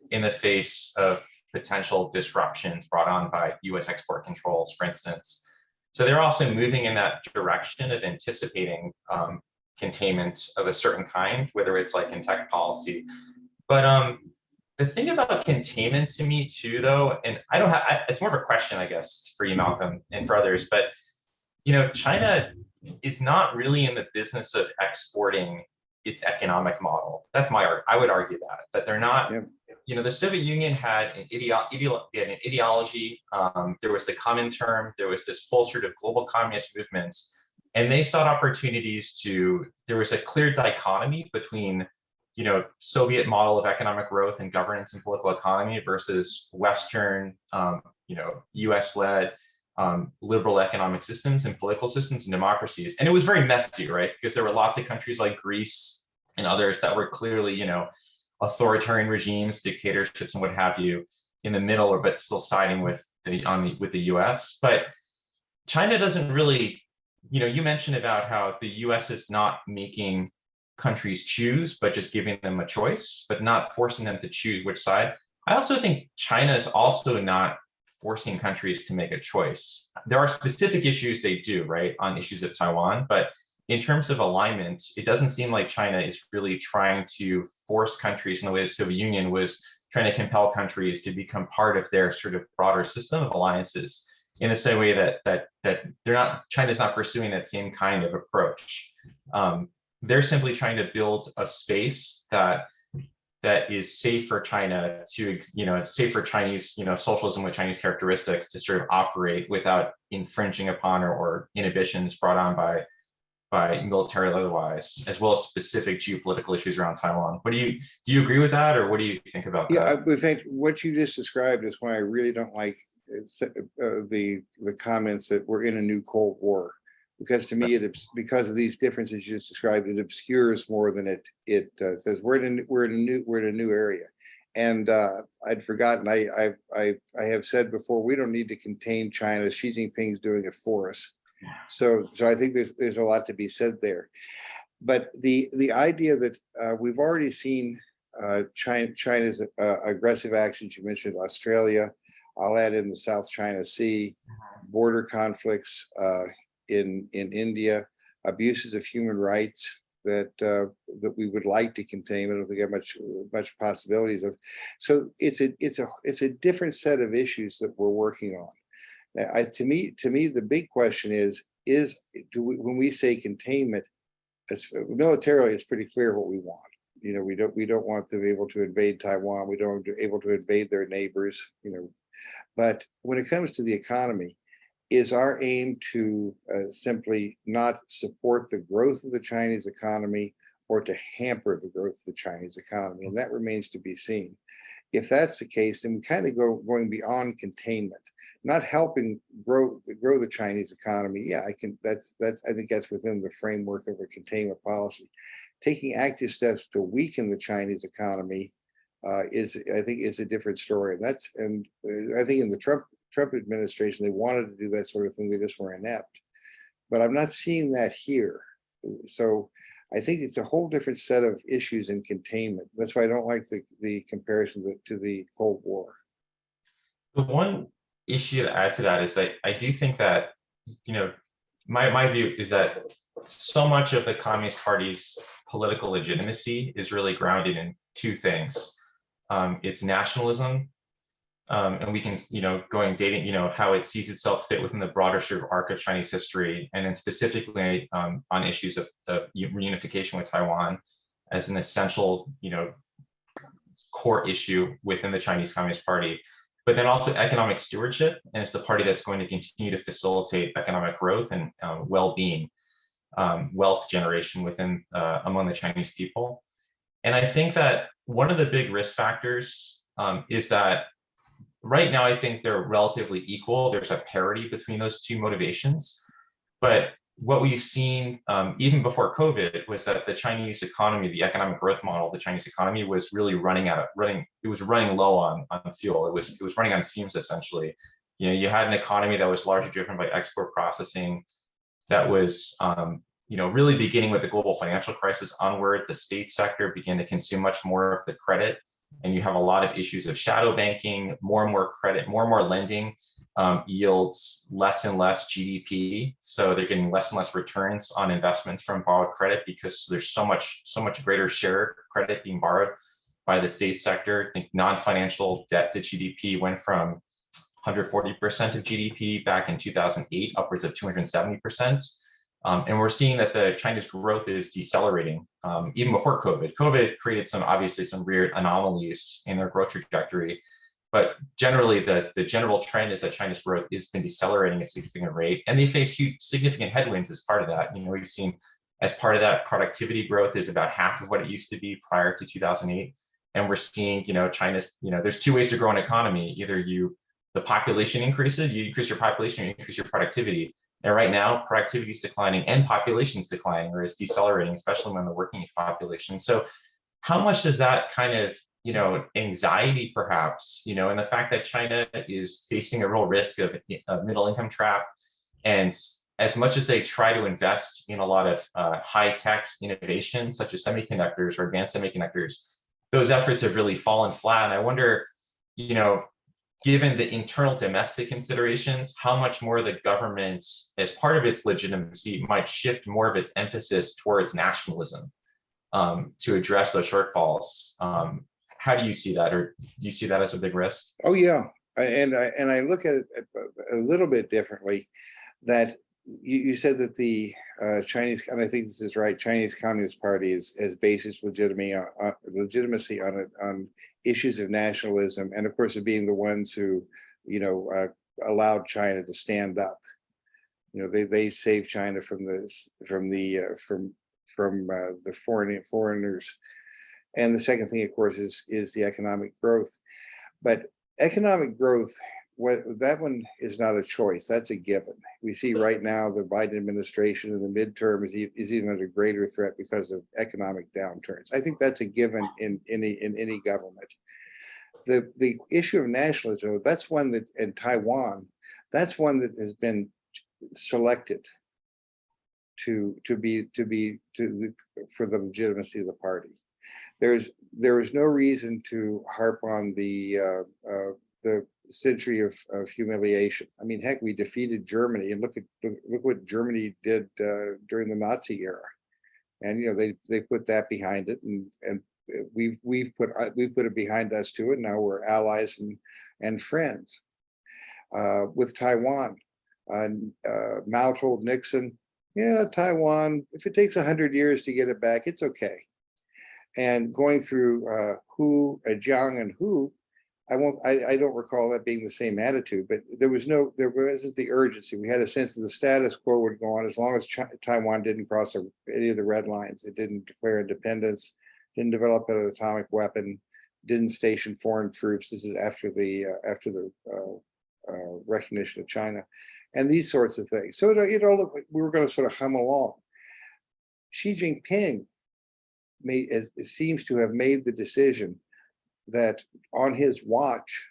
in the face of potential disruptions brought on by US export controls, for instance. So they're also moving in that direction of anticipating containment of a certain kind, whether it's like in tech policy. But the thing about containment to me too, though, and it's more of a question, I guess, for you, Malcolm, and for others, but China is not really in the business of exporting its economic model. That's I would argue that they're not. Yeah. The Soviet Union had an ideology. There was the Comintern. There was this whole sort of global communist movement, and they sought opportunities there was a clear dichotomy between, Soviet model of economic growth and governance and political economy versus Western, US-led liberal economic systems and political systems and democracies. And it was very messy, right? Because there were lots of countries like Greece and others that were clearly, authoritarian regimes, dictatorships, and what have you in the middle, but still siding with the US. But China doesn't really, you mentioned about how the US is not making countries choose, but just giving them a choice, but not forcing them to choose which side. I also think China is also not forcing countries to make a choice. There are specific issues they do, right, on issues of Taiwan, but in terms of alignment, it doesn't seem like China is really trying to force countries in the way the Soviet Union was trying to compel countries to become part of their sort of broader system of alliances, in the same way that China's not pursuing that same kind of approach. They're simply trying to build a space that is safe for China to, safe for Chinese, socialism with Chinese characteristics to sort of operate without infringing upon or inhibitions brought on by military or otherwise, as well as specific geopolitical issues around Taiwan. Do you agree with that, or what do you think about that? Yeah, in fact, what you just described is why I really don't like the comments that we're in a new Cold War, because to me, because of these differences you just described, it obscures more than it says. We're in a new area. And I'd forgotten. I have said before, we don't need to contain China. Xi Jinping's doing it for us. So I think there's a lot to be said there. But the idea that we've already seen China's aggressive actions. You mentioned Australia. I'll add in the South China Sea, border conflicts in India, abuses of human rights that we would like to contain. I don't think we have much possibilities of. So it's a different set of issues that we're working on. Now, to me, the big question is when we say containment, militarily, it's pretty clear what we want. You know, we don't want them able to invade Taiwan. We don't want them able to invade their neighbors. You know, but when it comes to the economy, is our aim to simply not support the growth of the Chinese economy or to hamper the growth of the Chinese economy? And that remains to be seen. If that's the case, then we kind of going beyond containment, not helping grow the Chinese economy. Yeah, I think that's within the framework of a containment policy. Taking active steps to weaken the Chinese economy is a different story. And I think in the Trump administration, they wanted to do that sort of thing. They just were inept. But I'm not seeing that here. So I think it's a whole different set of issues in containment. That's why I don't like the comparison to the Cold War. The one issue to add to that is that I do think that, you know, my view is that so much of the Communist Party's political legitimacy is really grounded in two things. It's nationalism, and we can, you know, dating, you know, how it sees itself fit within the broader sort of arc of Chinese history, and then specifically on issues of reunification with Taiwan as an essential, you know, core issue within the Chinese Communist Party. But then also economic stewardship, and it's the party that's going to continue to facilitate economic growth and well-being, wealth generation within among the Chinese people. And I think that one of the big risk factors is that right now, I think they're relatively equal. There's a parity between those two motivations. But what we've seen even before COVID was that the Chinese economy, the economic growth model of the Chinese economy was really running low on fuel. It was running on fumes, essentially. You know, you had an economy that was largely driven by export processing, that was you know, really beginning with the global financial crisis onward. The state sector began to consume much more of the credit, and you have a lot of issues of shadow banking, more and more credit, more and more lending yields less and less GDP. So they're getting less and less returns on investments from borrowed credit because there's so much greater share of credit being borrowed by the state sector. I think non-financial debt to GDP went from 140% of GDP back in 2008, upwards of 270%. And we're seeing that the China's growth is decelerating even before COVID. COVID created obviously some weird anomalies in their growth trajectory, but generally the general trend is that China's growth has been decelerating at a significant rate, and they face huge significant headwinds as part of that. You know, we've seen as part of that, productivity growth is about half of what it used to be prior to 2008, and we're seeing, you know, China's, you know, there's two ways to grow an economy: either the population increases, you increase your population, you increase your productivity. And right now, productivity is declining and population is declining, or is decelerating, especially when the working age population. So how much does that kind of, you know, anxiety perhaps, you know, and the fact that China is facing a real risk of a middle income trap, and as much as they try to invest in a lot of high-tech innovation, such as semiconductors or advanced semiconductors, those efforts have really fallen flat. And I wonder, you know, given the internal domestic considerations, how much more the government, as part of its legitimacy, might shift more of its emphasis towards nationalism to address those shortfalls. How do you see that, or do you see that as a big risk? Oh yeah, and I look at it a little bit differently. That you said that the Chinese, and I think this is right, Chinese Communist Party has based its legitimacy on issues of nationalism, and of course of being the ones who, you know, allowed China to stand up. You know, they saved China from the foreigners. And the second thing, of course, is the economic growth. But economic growth, that one is not a choice. That's a given. We see right now the Biden administration in the midterm is even under greater threat because of economic downturns. I think that's a given in any government. The issue of nationalism, that's one that, in Taiwan, that's one that has been selected for the legitimacy of the party. There is no reason to harp on the century of humiliation. I mean, heck, we defeated Germany, and look what Germany did during the Nazi era, and you know they put that behind it, and we've put it behind us too, and now we're allies and friends. With Taiwan, Mao told Nixon, yeah, Taiwan, if it takes 100 years to get it back, it's okay. And going through Jiang and Hu, I don't recall that being the same attitude, but there wasn't the urgency. We had a sense that the status quo would go on as long as Taiwan didn't cross any of the red lines. It didn't declare independence, didn't develop an atomic weapon, didn't station foreign troops. This is after the recognition of China, and these sorts of things. So we were going to sort of hum along. Xi Jinping seems to have made the decision that on his watch,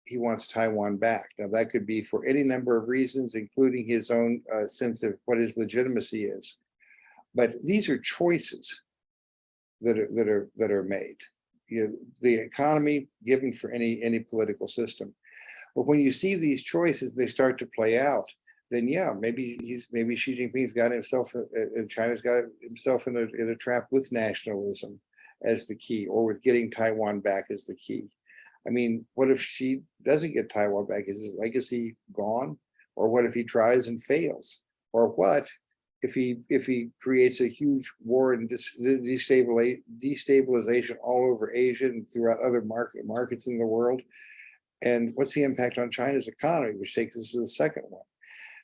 he wants Taiwan back. Now that could be for any number of reasons, including his own sense of what his legitimacy is. But these are choices that are made. You know, the economy given for any political system. But when you see these choices, they start to play out. Then yeah, maybe Xi Jinping's got himself, and China's got himself in a trap with nationalism as the key, or with getting Taiwan back as the key. I mean, what if Xi doesn't get Taiwan back? Is his legacy gone? Or what if he tries and fails? Or what if he creates a huge war and destabilization all over Asia and throughout other markets in the world? And what's the impact on China's economy, which takes us to the second one?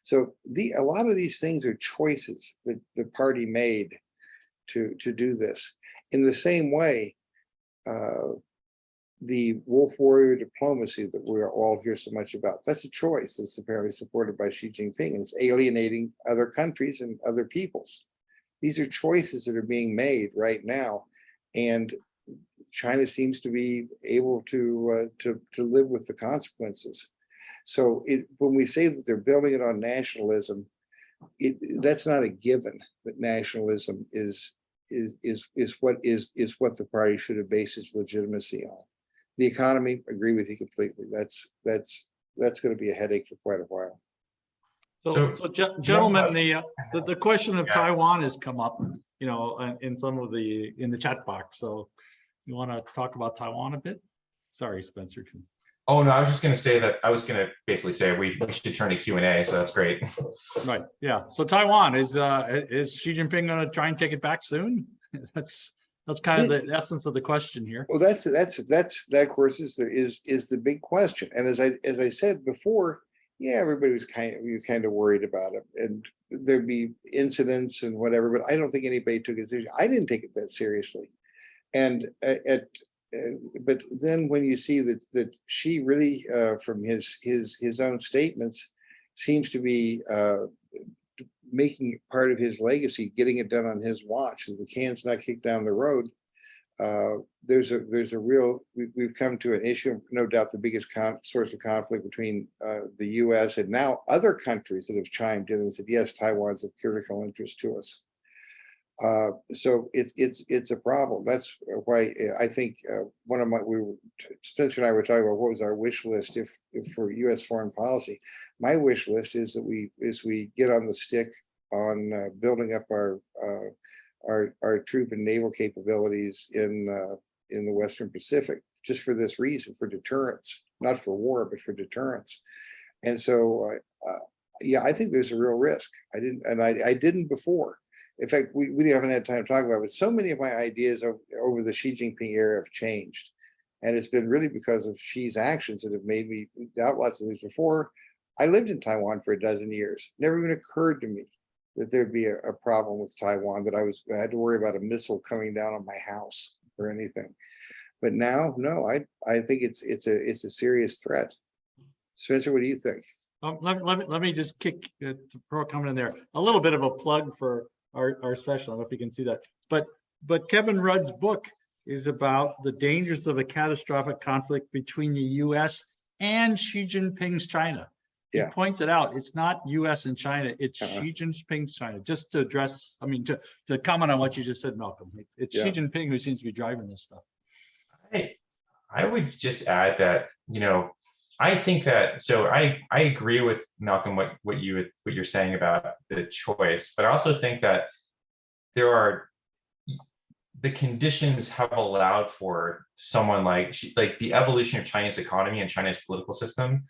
So a lot of these things are choices that the party made to do this. In the same way, the wolf warrior diplomacy that we're all hear so much about, that's a choice that's apparently supported by Xi Jinping, and it's alienating other countries and other peoples. These are choices that are being made right now, and China seems to be able to live with the consequences. So when we say that they're building it on nationalism, that's not a given. That nationalism is what the party should have based its legitimacy on. The economy, agree with you completely. That's going to be a headache for quite a while. So gentlemen, the question of Taiwan has come up, you know, in the chat box. So you want to talk about Taiwan a bit? Sorry, Spencer. Oh no, I was just going to say that I was going to basically say we should turn to Q&A, so that's great. Right. Yeah. So Taiwan is Xi Jinping going to try and take it back soon? That's kind of the essence of the question here. Well, that of course is the big question. And as I said before, yeah, everybody was kind of worried about it, and there'd be incidents and whatever. But I don't think anybody took it seriously. I didn't take it that seriously. And but then when you see that Xi really, from his own statements, seems to be making it part of his legacy, getting it done on his watch, the can's not kicked down the road. There's a real, we've come to an issue, no doubt the biggest source of conflict between the US and now other countries that have chimed in and said, yes, Taiwan's of critical interest to us. So it's a problem. That's why I think Spencer and I were talking about what was our wish list if for U.S. foreign policy. My wish list is that we get on the stick on building up our troop and naval capabilities in the Western Pacific, just for this reason, for deterrence, not for war, but for deterrence. And so, yeah, I think there's a real risk. I didn't before. In fact, we haven't had time to talk about it, but so many of my ideas over the Xi Jinping era have changed. And it's been really because of Xi's actions that have made me doubt lots of things before. I lived in Taiwan for 12 years. Never even occurred to me that there'd be a problem with Taiwan, that I had to worry about a missile coming down on my house or anything. But now, no, I think it's a serious threat. Spencer, what do you think? Let me just kick pro comment in there. A little bit of a plug for our session. I don't know if you can see that, but Kevin Rudd's book is about the dangers of a catastrophic conflict between the U.S. and Xi Jinping's China. He points it out. It's not U.S. and China. It's Xi Jinping's China. Just to address, I mean, to comment on what you just said, Malcolm. It's Xi Jinping who seems to be driving this stuff. I would just add that, you know, I think that, so I agree with Malcolm what you're saying about the choice, but I also think that the conditions have allowed for someone like the evolution of China's economy and China's political system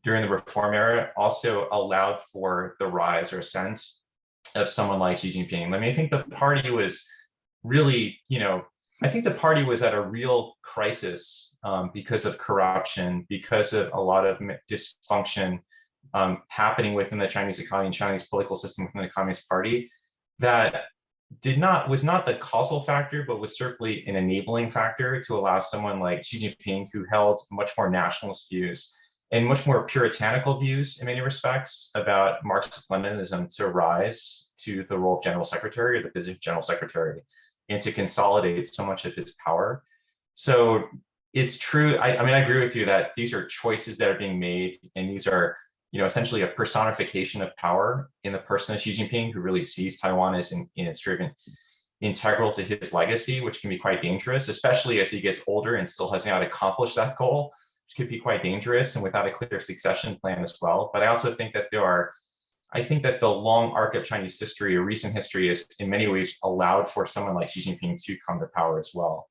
during the reform era also allowed for the rise or ascent of someone like Xi Jinping. I mean, I think the party was really, I think the party was at a real crisis because of corruption, because of a lot of dysfunction happening within the Chinese economy and Chinese political system within the Communist Party that was not the causal factor, but was certainly an enabling factor to allow someone like Xi Jinping, who held much more nationalist views and much more puritanical views in many respects about Marxist-Leninism, to rise to the role of general secretary, or the position of general secretary, and to consolidate so much of his power. So it's true. I mean, I agree with you that these are choices that are being made, and these are, essentially a personification of power in the person of Xi Jinping, who really sees Taiwan as sort of integral to his legacy, which can be quite dangerous, especially as he gets older and still has not accomplished that goal, which could be quite dangerous, and without a clear succession plan as well. But I also think that I think that the long arc of Chinese history, or recent history, has in many ways allowed for someone like Xi Jinping to come to power as well.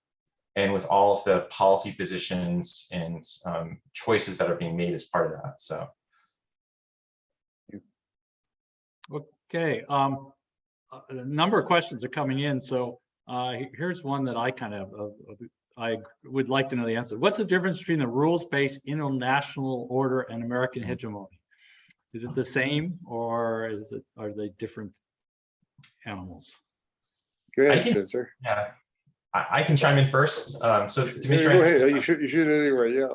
And with all of the policy positions and choices that are being made as part of that. So. Okay, a number of questions are coming in. So here's one that I would like to know the answer. What's the difference between the rules-based international order and American hegemony? Is it the same, or are they different animals? Go ahead, Spencer. Yeah, I can chime in first. So to make sure go ahead. You should anyway. Yeah.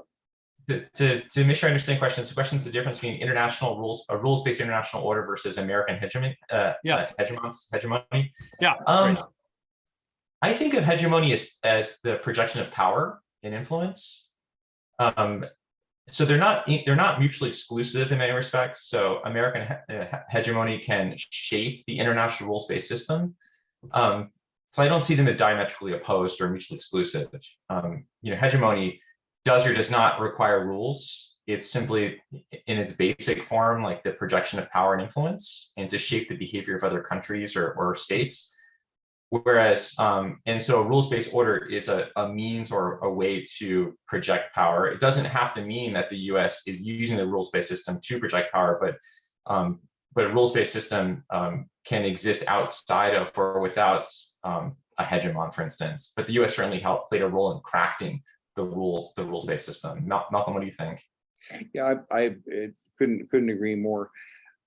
To make sure I understand questions, the question is the difference between international rules, a rules-based international order versus American hegemony. Hegemony. Yeah. I think of hegemony as the projection of power and influence. So they're not mutually exclusive in many respects. So American hegemony can shape the international rules-based system. So I don't see them as diametrically opposed or mutually exclusive. Hegemony does or does not require rules. It's simply, in its basic form, like the projection of power and influence, and to shape the behavior of other countries or states. Whereas, and so a rules-based order is a means or a way to project power. It doesn't have to mean that the US is using the rules-based system to project power, but a rules-based system can exist outside of or without a hegemon, for instance. But the US certainly played a role in crafting the rules-based system. Malcolm, what do you think? Yeah, I couldn't agree more.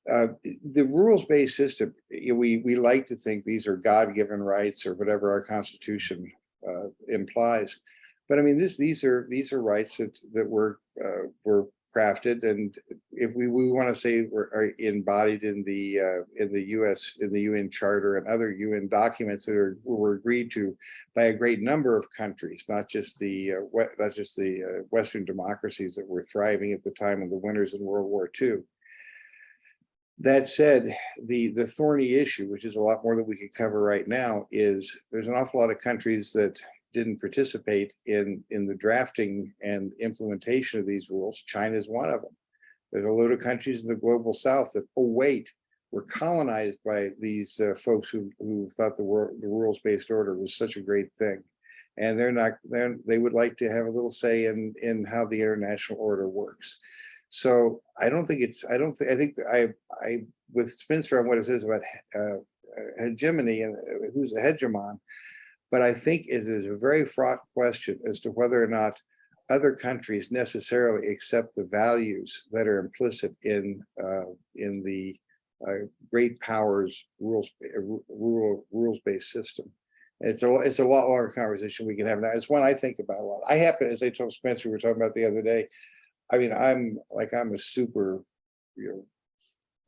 The rules-based system, we like to think these are God-given rights or whatever our Constitution implies, but I mean these are rights that were crafted, and if we want to say are embodied in the UN Charter and other UN documents that were agreed to by a great number of countries, not just the Western democracies that were thriving at the time of the winners in World War II. That said, the thorny issue, which is a lot more that we could cover right now, is there's an awful lot of countries that didn't participate in the drafting and implementation of these rules. China is one of them. There's a load of countries in the global south that, were colonized by these folks who thought the rules-based order was such a great thing. And they would like to have a little say in how the international order works. So I think with Spencer on what it says about hegemony and who's a hegemon, but I think it is a very fraught question as to whether or not other countries necessarily accept the values that are implicit in the great powers rules-based system. It's a lot longer conversation we can have now. It's one I think about a lot. I happen, as I told Spencer, we were talking about the other day, I mean, I'm a super,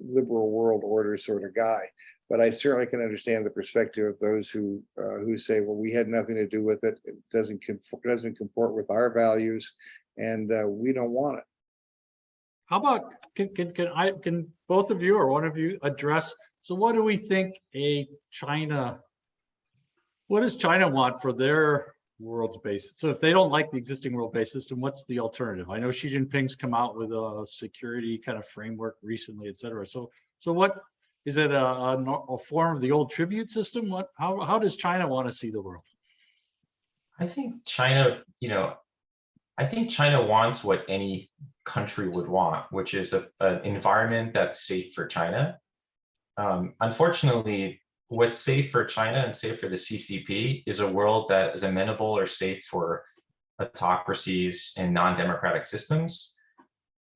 liberal world order sort of guy, but I certainly can understand the perspective of those who say, well, we had nothing to do with it. It doesn't comport with our values, and we don't want it. How about can both of you or one of you address? So, what do we think what does China want for their world-based? So if they don't like the existing world-based system, what's the alternative? I know Xi Jinping's come out with a security kind of framework recently, et cetera. So what is it? A form of the old tribute system? How does China want to see the world? I think China wants what any country would want, which is an environment that's safe for China. Unfortunately, what's safe for China and safe for the CCP is a world that is amenable or safe for autocracies and non-democratic systems.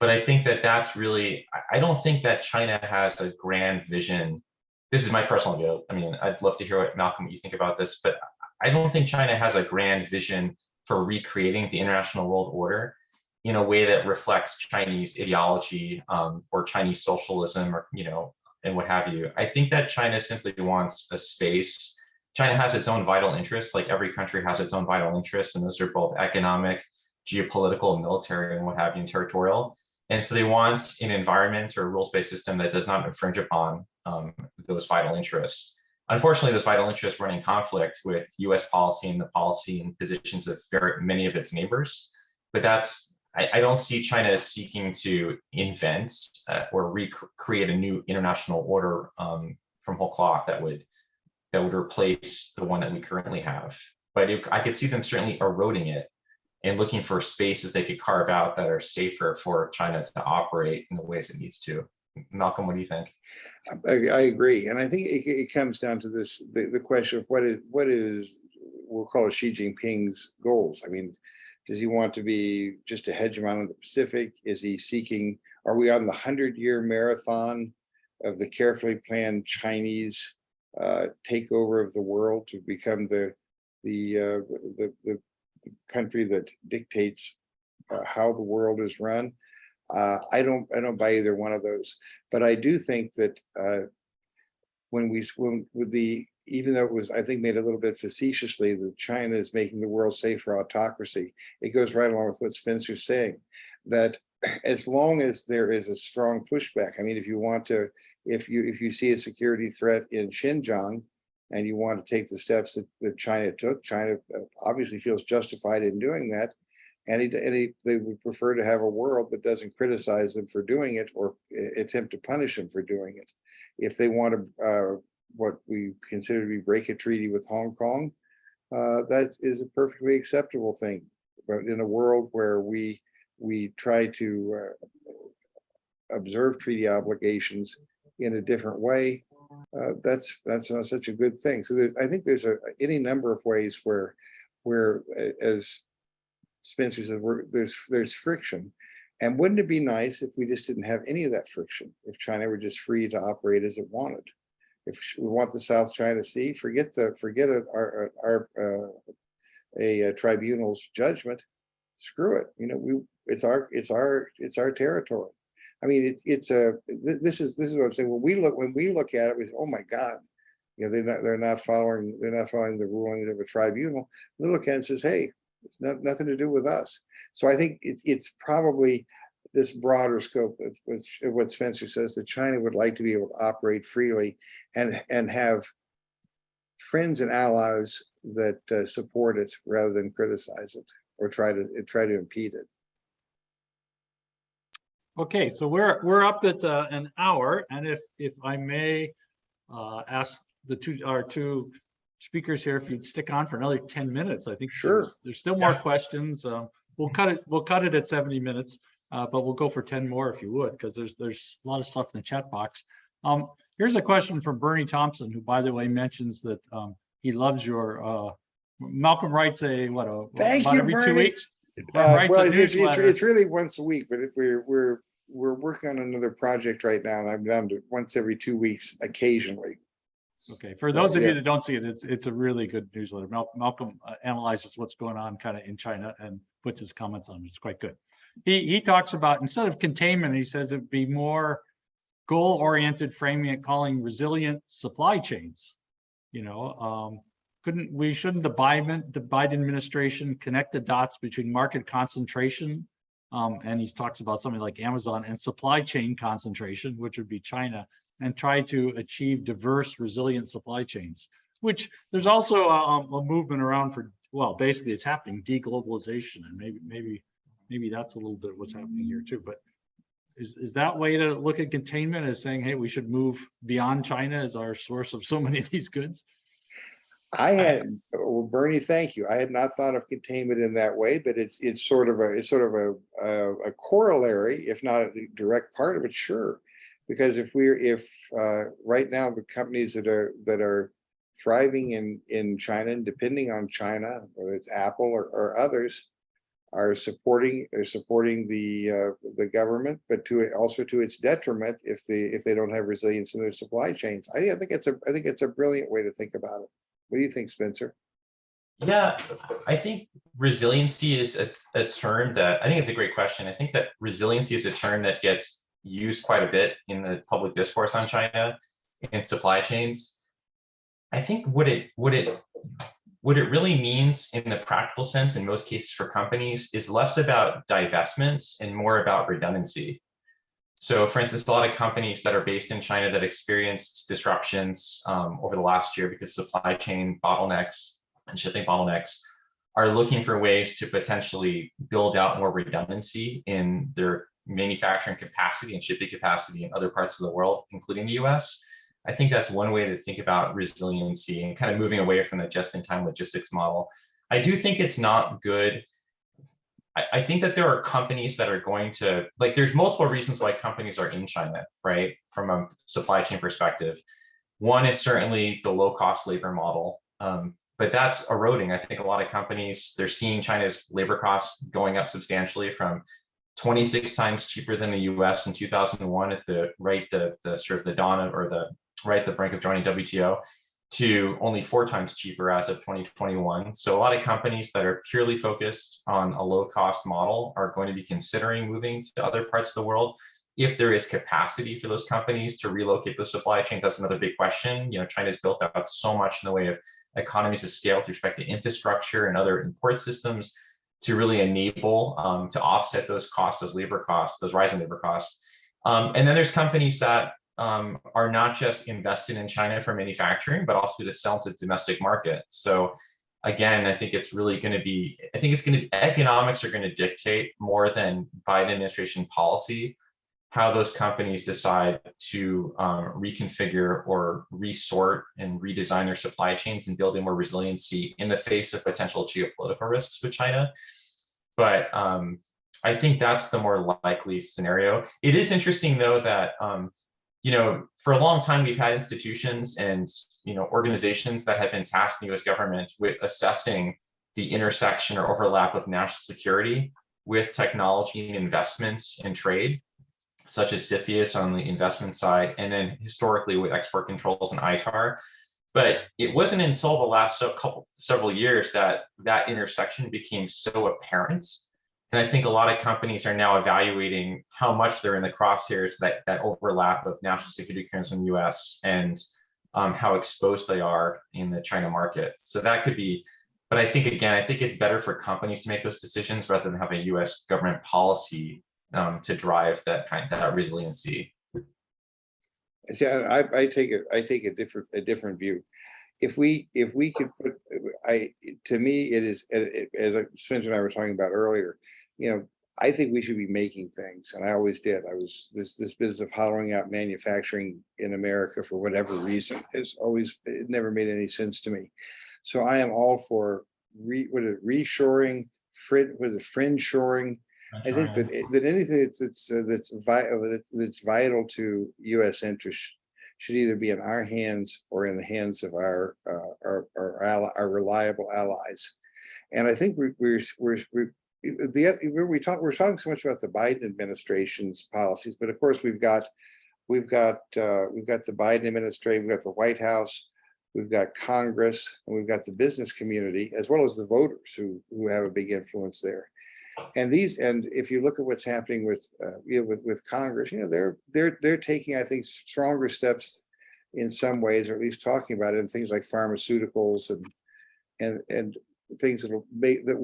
But I think that that's really, I don't think that China has a grand vision. This is my personal view. I mean, I'd love to hear what you think about this, but I don't think China has a grand vision for recreating the international world order in a way that reflects Chinese ideology or Chinese socialism, or and what have you. I think that China simply wants a space. China has its own vital interests, like every country has its own vital interests, and those are both economic, geopolitical, military, and what have you, and territorial. And so they want an environment or a rules-based system that does not infringe upon those vital interests. Unfortunately, those vital interests run in conflict with US policy and the policy and positions of many of its neighbors. But I don't see China seeking to invent or recreate a new international order from whole cloth that would replace the one that we currently have. But I could see them certainly eroding it and looking for spaces they could carve out that are safer for China to operate in the ways it needs to. Malcolm, what do you think? I agree, and I think it comes down to this: the question of what is we'll call it Xi Jinping's goals. I mean, does he want to be just a hegemon in the Pacific? Is he seeking? Are we on the 100-year marathon of the carefully planned Chinese takeover of the world to become the country that dictates how the world is run? I don't buy either one of those, but I do think that even though it was, I think, made a little bit facetiously that China is making the world safe for autocracy, it goes right along with what Spencer's saying, that as long as there is a strong pushback, I mean, if you see a security threat in Xinjiang and you want to take the steps that China took, China obviously feels justified in doing that. And they would prefer to have a world that doesn't criticize them for doing it or attempt to punish them for doing it. If they want to, what we consider to be break a treaty with Hong Kong, that is a perfectly acceptable thing. But in a world where we try to observe treaty obligations in a different way, that's not such a good thing. So I think there's any number of ways where as Spencer said, there's friction. And wouldn't it be nice if we just didn't have any of that friction? If China were just free to operate as it wanted? If we want the South China Sea, forget a tribunal's judgment. Screw it. It's our territory. I mean, this is what I'm saying. When we look at it, we say, oh my God, they're not following the rulings of a tribunal. We look at it and says, hey, it's nothing to do with us. So I think it's probably this broader scope of what Spencer says, that China would like to be able to operate freely and have friends and allies that support it rather than criticize it or try to impede it. Okay, so we're up at an hour, and if I may ask our two speakers here if you'd stick on for another 10 minutes. I think sure. There's still more questions. We'll cut it at 70 minutes, but we'll go for 10 more if you would, because there's a lot of stuff in the chat box. Here's a question from Bernie Thompson, who, by the way, mentions that he loves your Malcolm writes about every Bernie. 2 weeks. Well, it's really once a week, but we're working on another project right now, and I'm down to once every 2 weeks occasionally. Okay, for those of you that don't see it, it's a really good newsletter. Malcolm analyzes what's going on kind of in China and puts his comments on it. It's quite good. He talks about, instead of containment, he says it'd be more goal-oriented framing it, calling resilient supply chains. Shouldn't the Biden administration connect the dots between market concentration, and he talks about something like Amazon, and supply chain concentration, which would be China, and try to achieve diverse, resilient supply chains, which there's also a movement around for, well, basically it's happening, deglobalization, and maybe that's a little bit what's happening here too. But is that way to look at containment as saying, hey, we should move beyond China as our source of so many of these goods? Bernie, thank you. I had not thought of containment in that way, but it's sort of a corollary, if not a direct part of it, sure. Because if right now the companies that are thriving in China and depending on China, whether it's Apple or others, are supporting the government, but also to its detriment if they don't have resilience in their supply chains. I think it's a brilliant way to think about it. What do you think, Spencer? Yeah, I think resiliency is a term that, I think it's a great question. I think that resiliency is a term that gets used quite a bit in the public discourse on China and supply chains. I think what it really means in the practical sense in most cases for companies is less about divestment and more about redundancy. So for instance, a lot of companies that are based in China that experienced disruptions over the last year because of supply chain bottlenecks and shipping bottlenecks are looking for ways to potentially build out more redundancy in their manufacturing capacity and shipping capacity in other parts of the world, including the US. I think that's one way to think about resiliency and kind of moving away from the just-in-time logistics model. I do think it's not good. I think that there are companies that are going to, like, there's multiple reasons why companies are in China, right? From a supply chain perspective. One is certainly the low-cost labor model, but that's eroding. I think a lot of companies, they're seeing China's labor costs going up substantially from 26 times cheaper than the US in 2001 at the sort of the dawn of, or the brink of joining WTO, to only 4 times cheaper as of 2021. So a lot of companies that are purely focused on a low cost model are going to be considering moving to other parts of the world. If there is capacity for those companies to relocate the supply chain, that's another big question. You know, China's built out so much in the way of economies of scale with respect to infrastructure and other import systems to really enable to offset those costs, those labor costs, those rising labor costs. And then there's companies that are not just invested in China for manufacturing, but also to sell to the domestic market. So again, I think it's really going to be, economics are going to dictate more than Biden administration policy, how those companies decide to reconfigure or resort and redesign their supply chains and build in more resiliency in the face of potential geopolitical risks with China. But I think that's the more likely scenario. It is interesting though that you know, for a long time, we've had institutions and, you know, organizations that have been tasked in the US government with assessing the intersection or overlap of national security with technology and investment and trade, such as CFIUS on the investment side, and then historically with export controls and ITAR. But it wasn't until the last several years that that intersection became so apparent. And I think a lot of companies are now evaluating how much they're in the crosshairs, that overlap of national security clearance in the US and how exposed they are in the China market. So that could be, but I think, again, I think it's better for companies to make those decisions rather than have a US government policy to drive that resiliency. Yeah, I take a different view. If we could put, to me, it is, as Spencer and I were talking about earlier, you know, I think we should be making things, and I always did. I was this business of hollowing out manufacturing in America for whatever reason it never made any sense to me. So I am all for reshoring, fringe shoring. I think that anything that's vital to U.S. interests should either be in our hands or in the hands of our reliable allies. And I think we're talking so much about the Biden administration's policies, but of course we've got the Biden administration, we've got the White House, we've got Congress, and we've got the business community, as well as the voters who have a big influence there. And if you look at what's happening with Congress, you know, they're taking, I think, stronger steps in some ways, or at least talking about it, in things like pharmaceuticals and things that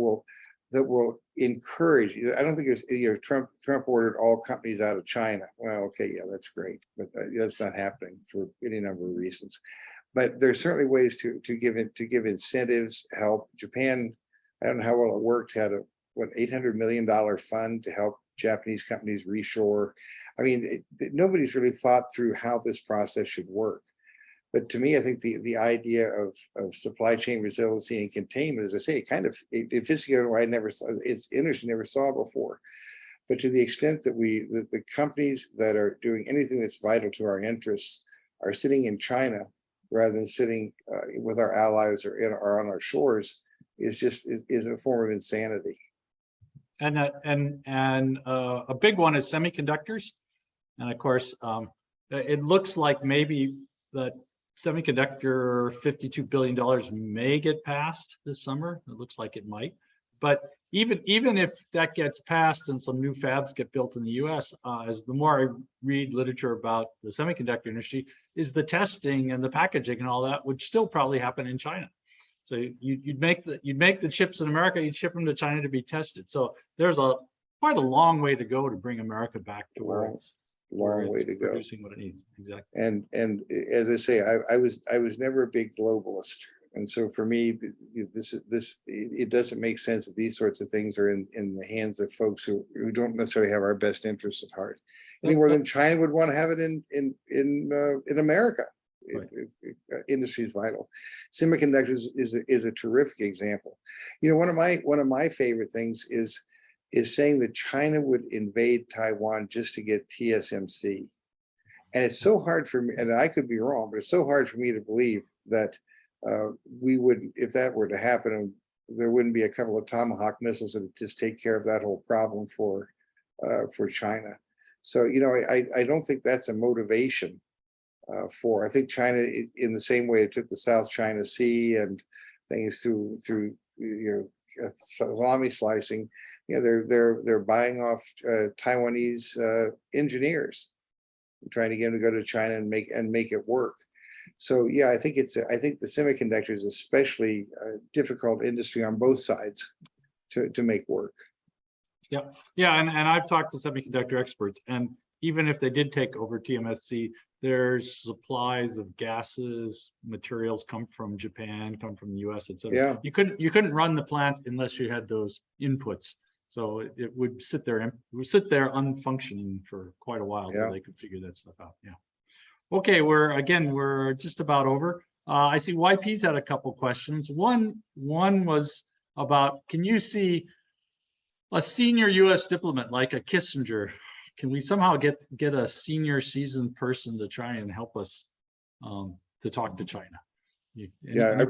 will encourage. I don't think Trump ordered all companies out of China. Well, okay, yeah, that's great, but that's not happening for any number of reasons. But there's certainly ways to give incentives, help. Japan, I don't know how well it worked, had a $800 million fund to help Japanese companies reshore. I mean, nobody's really thought through how this process should work. But to me, I think the idea of supply chain resiliency and containment, as I say, it's interesting, never saw before. But to the extent that the companies that are doing anything that's vital to our interests are sitting in China rather than sitting with our allies or on our shores is a form of insanity. And a big one is semiconductors. And of course, it looks like maybe that semiconductor $52 billion may get passed this summer. It looks like it might. But even if that gets passed and some new fabs get built in the US, as the more I read literature about the semiconductor industry, is the testing and the packaging and all that would still probably happen in China. So you'd make the chips in America, you'd ship them to China to be tested. So there's quite a long way to go to bring America back to where it's producing what it needs. Exactly. And as I say, I was never a big globalist. And so for me, it doesn't make sense that these sorts of things are in the hands of folks who don't necessarily have our best interests at heart, any more than China would want to have it in America. Right. Industry is vital. Semiconductors is a terrific example. You know, one of my favorite things is saying that China would invade Taiwan just to get TSMC. And it's so hard for me, and I could be wrong, but it's so hard for me to believe that we would, if that were to happen, there wouldn't be a couple of Tomahawk missiles that would just take care of that whole problem for China. So, you know, I don't think that's a motivation I think China, in the same way it took the South China Sea and things through salami slicing, you know, they're buying off Taiwanese engineers, trying to get them to go to China and make it work. So yeah, I think the semiconductor is especially a difficult industry on both sides to make work. Yeah, and I've talked to semiconductor experts, and even if they did take over TSMC, there's supplies of gases, materials come from Japan, come from the US, etc. Yeah. You couldn't run the plant unless you had those inputs. So it would sit there unfunctioning for quite a while until they could figure that stuff out. Yeah. Okay, we're just about over. I see YP's had a couple questions. One was about, can you see a senior US diplomat like a Kissinger? Can we somehow get a senior seasoned person to try and help us to talk to China? I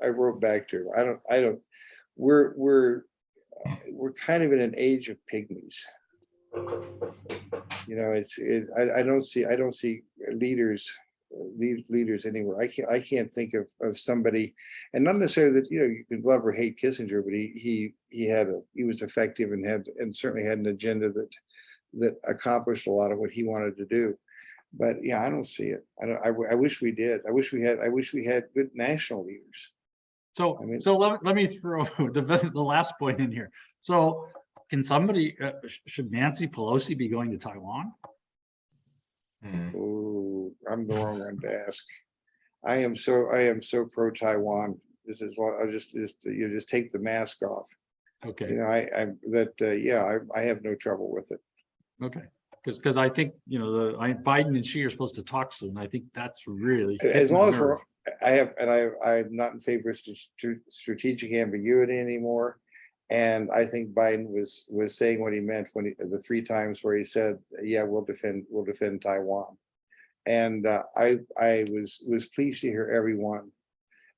wrote back to her. I don't. We're kind of in an age of pygmies. You know, I don't see leaders anywhere. I can't think of somebody, and not necessarily that, you know, you could love or hate Kissinger, but he was effective and certainly had an agenda that accomplished a lot of what he wanted to do. But yeah, I don't see it. I wish we did. I wish we had good national leaders. So let me throw the last point in here. So can somebody should Nancy Pelosi be going to Taiwan? Oh, I'm the wrong one to ask. I am so pro Taiwan. This is, I'll just take the mask off. Okay. You know, I have no trouble with it. Okay. Because I think, you know, Biden and Xi are supposed to talk soon. I think that's really, as long as I'm not in favor of strategic ambiguity anymore. And I think Biden was saying what he meant when the 3 times where he said, yeah, we'll defend Taiwan. And I was pleased to hear everyone.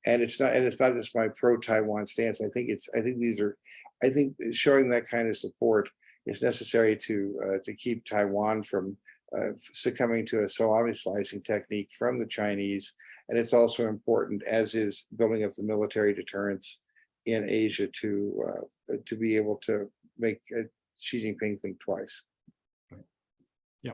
And it's not just my pro Taiwan stance. I think showing that kind of support is necessary to keep Taiwan from succumbing to a salami slicing technique from the Chinese. And it's also important, as is building up the military deterrence in Asia, to be able to make Xi Jinping think twice. Right. Yeah,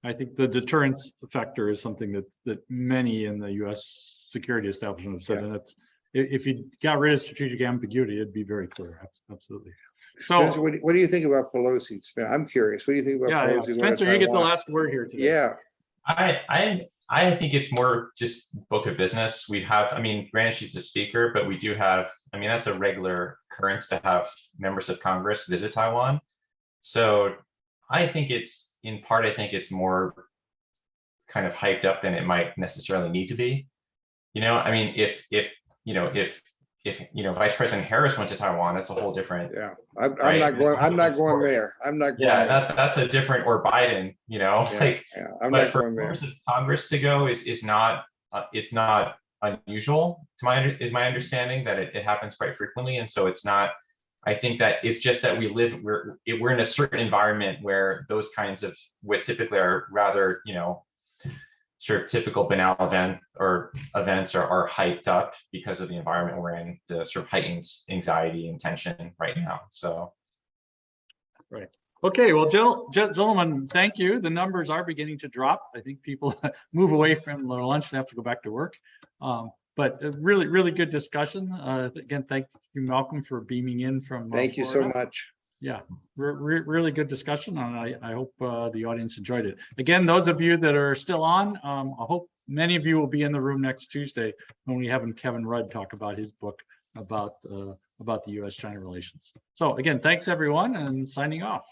I think the deterrence factor is something that many in the U.S. security establishment have said, and that's, if you got rid of strategic ambiguity, it'd be very clear. Absolutely. So, Spencer, what do you think about Pelosi? I'm curious. What do you think about Pelosi? Yeah. Spencer, you get the last word here today. Yeah. I think it's more just book of business. We have, I mean, granted she's the speaker, but we do have, I mean, that's a regular occurrence to have members of Congress visit Taiwan. So I think it's, in part, I think it's more kind of hyped up than it might necessarily need to be. You know, I mean, if if Vice President Harris went to Taiwan, that's a whole different. Yeah, I'm Right. not going. I'm not going Story. there. I'm not going Yeah, there. that's a different, or Biden, Yeah, like. yeah, I'm But not for going there. members of Congress to go is not it's not unusual to my understanding, that it happens quite frequently, and so it's not. I think that it's just that we're in a certain environment where those kinds of what typically are rather sort of typical banal events are hyped up because of the environment we're in, the sort of heightened anxiety and tension right now. So. Right. Okay, well, gentlemen, thank you. The numbers are beginning to drop. I think people move away from their lunch and have to go back to work. But a really, really good discussion. Again, thank you, Malcolm, for beaming in from Thank you so Florida. much. Yeah, really good discussion, and I hope the audience enjoyed it. Again, those of you that are still on, I hope many of you will be in the room next Tuesday when we have Kevin Rudd talk about his book about the U.S.-China relations. So again, thanks everyone, and signing off.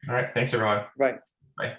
All right, thanks everyone. Bye. Bye.